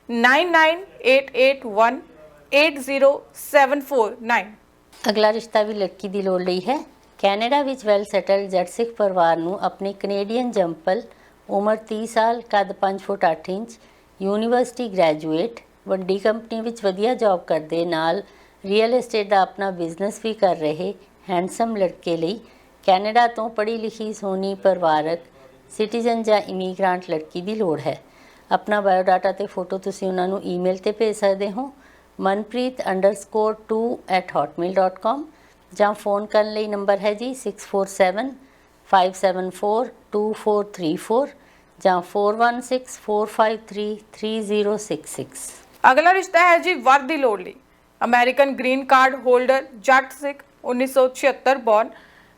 9988180749। ਅਗਲਾ ਰਿਸ਼ਤਾ ਵੀ ਲੜਕੀ ਦੀ ਲੋੜ ਲਈ ਹੈ। ਕੈਨੇਡਾ ਵਿੱਚ ਵੈਲ ਸੈਟਲਡ ਜੱਟ ਸਿੱਖ ਪਰਿਵਾਰ ਨੂੰ ਆਪਣੀ ਕੈਨੇਡੀਅਨ ਜੰਪਲ, ਉਮਰ 30 ਸਾਲ, ਕੱਦ 5 ਫੁੱਟ 8 ਇੰਚ, ਯੂਨੀਵਰਸਿਟੀ ਗ੍ਰੈਜੂਏਟ, ਵੱਡੀ ਕੰਪਨੀ ਵਿੱਚ ਵਧੀਆ ਜੌਬ ਕਰਦੇ ਨਾਲ ਰੀਅਲ ਏਸਟੇਟ ਦਾ ਆਪਣਾ ਬਿਜ਼ਨਸ ਵੀ ਕਰ ਰਹੇ ਹੈਂਡਸਮ ਲੜਕੇ ਲਈ ਕੈਨੇਡਾ ਤੋਂ ਪੜ੍ਹੀ ਲਿਖੀ ਸੋਹਣੀ ਪਰਿਵਾਰਕ ਸਿਟੀਜ਼ਨ ਜਾਂ ਇਮੀਗ੍ਰਾਂਟ ਲੜਕੀ ਦੀ ਲੋੜ ਹੈ। ਆਪਣਾ ਬਾਇਓਡਾਟਾ ਤੇ ਫੋਟੋ ਤੁਸੀਂ ਉਹਨਾਂ ਨੂੰ ਈਮੇਲ ਤੇ ਭੇਜ ਸਕਦੇ ਹੋ manpreet_2@hotmail.com ਜਾਂ ਫੋਨ ਕਰਨ ਲਈ ਨੰਬਰ ਹੈ ਜੀ 6475742434 ਜਾਂ 4164533066। ਅਗਲਾ ਰਿਸ਼ਤਾ ਹੈ ਜੀ ਵਰ ਦੀ ਲੋੜ ਲਈ। ਅਮਰੀਕਨ ਗ੍ਰੀਨ ਕਾਰਡ ਹੋਲਡਰ ਜੱਟ ਸਿੱਖ 1976 ਬੌਰਨ,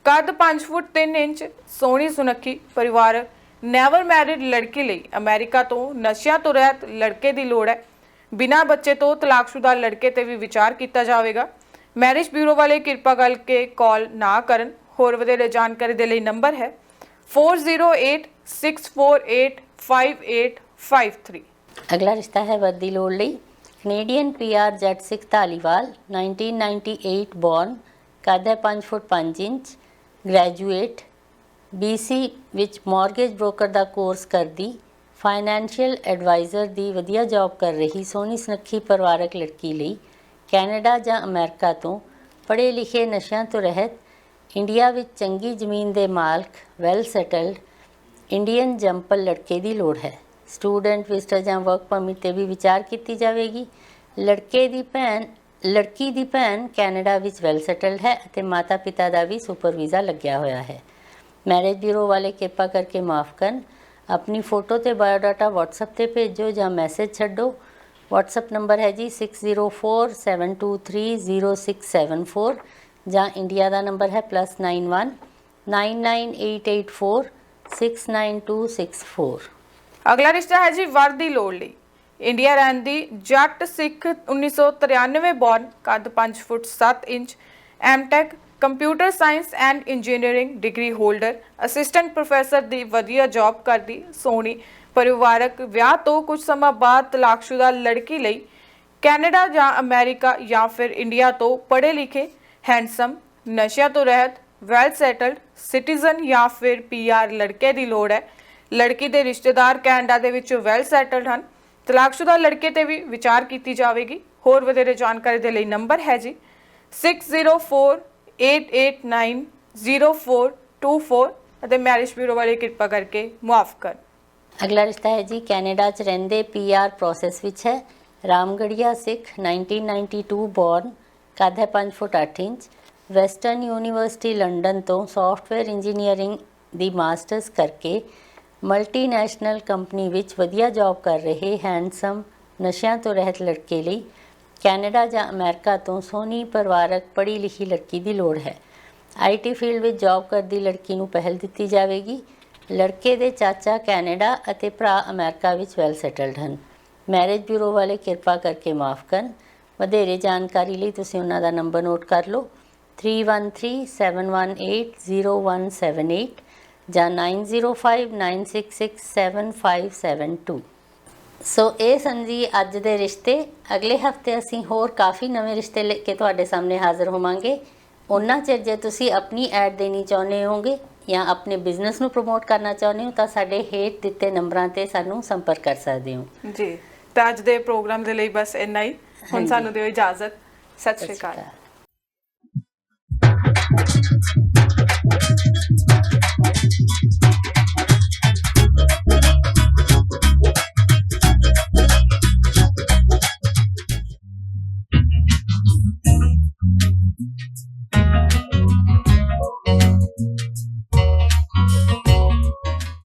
ਕੱਦ 5 ਫੁੱਟ 3 ਇੰਚ, ਸੋਹਣੀ ਸੁਨੱਖੀ ਪਰਿਵਾਰਕ ਨੈਵਰ ਮੈਰਿਡ ਲੜਕੀ ਲਈ ਅਮਰੀਕਾ ਤੋਂ ਨਸ਼ਿਆਂ ਤੋਂ ਰਹਿਤ ਲੜਕੇ ਦੀ ਲੋੜ ਹੈ। ਬਿਨਾਂ ਬੱਚੇ ਤੋਂ ਤਲਾਕਸ਼ੁਦਾ ਲੜਕੇ ਤੇ ਵੀ ਵਿਚਾਰ ਕੀਤਾ ਜਾਵੇਗਾ। ਮੈਰਿਜ ਬਿਊਰੋ ਵਾਲੇ ਕਿਰਪਾ ਕਰਕੇ ਕਾਲ ਨਾ ਕਰਨ। ਹੋਰ ਵਧੇਰੇ ਜਾਣਕਾਰੀ ਦੇ ਲਈ ਨੰਬਰ ਹੈ 4086485853। ਅਗਲਾ ਰਿਸ਼ਤਾ ਹੈ ਵਰ ਦੀ ਲੋੜ ਲਈ। ਕੈਨੇਡੀਅਨ ਪੀਆਰ ਜੱਟ ਸਿੱਖ ਧਾਲੀਵਾਲ 1998 ਬੌਰਨ, ਕੱਦ ਹੈ 5 ਫੁੱਟ 5 ਇੰਚ, ਗ੍ਰੈਜੂਏਟ, BC ਵਿੱਚ ਮਾਰਗੇਜ ਬ੍ਰੋਕਰ ਦਾ ਕੋਰਸ ਕਰਦੀ, ਫਾਈਨੈਂਸ਼ੀਅਲ ਐਡਵਾਈਜ਼ਰ ਦੀ ਵਧੀਆ ਜੌਬ ਕਰ ਰਹੀ ਸੋਹਣੀ ਸੁਨੱਖੀ ਪਰਿਵਾਰਕ ਲੜਕੀ ਲਈ ਕੈਨੇਡਾ ਜਾਂ ਅਮਰੀਕਾ ਤੋਂ ਪੜ੍ਹੇ ਲਿਖੇ ਨਸ਼ਿਆਂ ਤੋਂ ਰਹਿਤ ਇੰਡੀਆ ਵਿੱਚ ਚੰਗੀ ਜ਼ਮੀਨ ਦੇ ਮਾਲਕ ਵੈਲ ਸੈਟਲਡ ਇੰਡੀਅਨ ਜੰਪਲ ਲੜਕੇ ਦੀ ਲੋੜ ਹੈ। ਸਟੂਡੈਂਟ ਵਿਜ਼ਟਰ ਜਾਂ ਵਰਕ ਪਰਮਿਟ ਤੇ ਵੀ ਵਿਚਾਰ ਕੀਤੀ ਜਾਵੇਗੀ। ਲੜਕੀ ਦੀ ਭੈਣ ਕੈਨੇਡਾ ਵਿੱਚ ਵੈਲ ਸੈਟਲਡ ਹੈ ਅਤੇ ਮਾਤਾ ਪਿਤਾ ਦਾ ਵੀ ਸੁਪਰ ਵੀਜ਼ਾ ਲੱਗਿਆ ਹੋਇਆ ਹੈ। ਮੈਰਿਜ ਬਿਊਰੋ ਵਾਲੇ ਕਿਰਪਾ ਕਰਕੇ ਮਾਫ ਕਰਨ। ਆਪਣੀ ਫੋਟੋ ਤੇ ਬਾਇਓਡਾਟਾ WhatsApp ਤੇ ਭੇਜੋ ਜਾਂ ਮੈਸੇਜ ਛੱਡੋ। WhatsApp ਨੰਬਰ ਹੈ ਜੀ 6047230674 ਜਾਂ ਇੰਡੀਆ ਦਾ ਨੰਬਰ ਹੈ +91 99884 69264। ਅਗਲਾ ਰਿਸ਼ਤਾ ਹੈ ਜੀ ਵਰ ਦੀ ਲੋੜ ਲਈ। ਇੰਡੀਆ ਰਹਿੰਦੀ ਜੱਟ ਸਿੱਖ 1993 ਬੌਰਨ, ਕੱਦ 5 ਫੁੱਟ 7 inch, M.Tech computer science and engineering degree holder, assistant professor ਦੀ ਵਧੀਆ ਜੌਬ ਕਰਦੀ ਸੋਹਣੀ ਪਰਿਵਾਰਕ ਵਿਆਹ ਤੋਂ ਕੁਝ ਸਮਾਂ ਬਾਅਦ ਤਲਾਕਸ਼ੁਦਾ ਲੜਕੀ ਲਈ ਕੈਨੇਡਾ ਜਾਂ ਅਮਰੀਕਾ ਜਾਂ ਫਿਰ ਇੰਡੀਆ ਤੋਂ ਪੜ੍ਹੇ ਲਿਖੇ ਹੈਂਡਸਮ ਨਸ਼ਿਆਂ ਤੋਂ ਰਹਿਤ ਵੈਲ ਸੈਟਲਡ ਸਿਟੀਜ਼ਨ ਜਾਂ ਫਿਰ PR ਲੜਕੇ ਦੀ ਲੋੜ ਹੈ। ਲੜਕੀ ਦੇ ਰਿਸ਼ਤੇਦਾਰ ਕੈਨੇਡਾ ਦੇ ਵਿੱਚ ਵੈਲ ਸੈਟਲਡ ਹਨ। ਤਲਾਕਸ਼ੁਦਾ ਲੜਕੇ ਤੇ ਵੀ ਵਿਚਾਰ ਕੀਤੀ ਜਾਵੇਗੀ। ਹੋਰ ਵਧੇਰੇ ਜਾਣਕਾਰੀ ਦੇ ਲਈ ਨੰਬਰ ਹੈ ਜੀ 6048890424 ਅਤੇ ਮੈਰਿਜ ਬਿਊਰੋ ਵਾਲੇ ਕਿਰਪਾ ਕਰਕੇ ਮੁਆਫ ਕਰਨ। ਅਗਲਾ ਰਿਸ਼ਤਾ ਹੈ ਜੀ ਕੈਨੇਡਾ 'ਚ ਰਹਿੰਦੇ PR ਪ੍ਰੋਸੈਸ ਵਿੱਚ ਹੈ। ਰਾਮਗੜੀਆ ਸਿੱਖ 1992 ਬੌਰਨ, ਕੱਦ ਹੈ 5 ਫੁੱਟ 8 ਇੰਚ, ਵੈਸਟਰਨ ਯੂਨੀਵਰਸਿਟੀ ਲੰਡਨ ਤੋਂ ਸੌਫਟਵੇਅਰ ਇੰਜੀਨੀਅਰਿੰਗ ਦੀ ਮਾਸਟਰਸ ਕਰਕੇ ਮਲਟੀਨੈਸ਼ਨਲ ਕੰਪਨੀ ਵਿੱਚ ਵਧੀਆ ਜੌਬ ਕਰ ਰਹੇ ਹੈਂਡਸਮ ਨਸ਼ਿਆਂ ਤੋਂ ਰਹਿਤ ਲੜਕੇ ਲਈ ਕੈਨੇਡਾ ਜਾਂ ਅਮਰੀਕਾ ਤੋਂ ਸੋਹਣੀ ਪਰਿਵਾਰਕ ਪੜ੍ਹੀ ਲਿਖੀ ਲੜਕੀ ਦੀ ਲੋੜ ਹੈ। IT ਫੀਲਡ ਵਿੱਚ ਜੌਬ ਕਰਦੀ ਲੜਕੀ ਨੂੰ ਪਹਿਲ ਦਿੱਤੀ ਜਾਵੇਗੀ। ਲੜਕੇ ਦੇ ਚਾਚਾ ਕੈਨੇਡਾ ਅਤੇ ਭਰਾ ਅਮਰੀਕਾ ਵਿੱਚ ਵੈਲ ਸੈਟਲਡ ਹਨ। ਮੈਰਿਜ ਬਿਊਰੋ ਵਾਲੇ ਕਿਰਪਾ ਕਰਕੇ ਮਾਫ ਕਰਨ। ਵਧੇਰੇ ਜਾਣਕਾਰੀ ਲਈ ਤੁਸੀਂ ਉਹਨਾਂ ਦਾ ਨੰਬਰ ਨੋਟ ਕਰ ਲਓ 3137180178 ਜਾਂ 9059667572। ਸੋ ਇਹ ਸਨ ਜੀ ਅੱਜ ਦੇ ਰਿਸ਼ਤੇ। ਅਗਲੇ ਹਫਤੇ ਅਸੀਂ ਹੋਰ ਕਾਫੀ ਨਵੇਂ ਰਿਸ਼ਤੇ ਲੈ ਕੇ ਤੁਹਾਡੇ ਸਾਹਮਣੇ ਹਾਜ਼ਰ ਹੋਵਾਂਗੇ। ਉਹਨਾਂ ਚਿਰ ਜੇ ਤੁਸੀਂ ਆਪਣੀ ਐਡ ਦੇਣੀ ਚਾਹੁੰਦੇ ਹੋਗੇ ਜਾਂ ਆਪਣੇ ਬਿਜ਼ਨਸ ਨੂੰ ਪ੍ਰਮੋਟ ਕਰਨਾ ਚਾਹੁੰਦੇ ਹੋ ਤਾਂ ਸਾਡੇ ਹੇਠ ਦਿੱਤੇ ਨੰਬਰਾਂ ਤੇ ਸਾਨੂੰ ਸੰਪਰਕ ਕਰ ਸਕਦੇ ਹੋ ਜੀ। ਤਾਂ ਅੱਜ ਦੇ ਪ੍ਰੋਗਰਾਮ ਦੇ ਲਈ ਬਸ ਇੰਨਾ ਹੀ। ਹੁਣ ਸਾਨੂੰ ਦਿਓ ਇਜਾਜ਼ਤ। ਸਤਿ ਸ਼੍ਰੀ ਅਕਾਲ।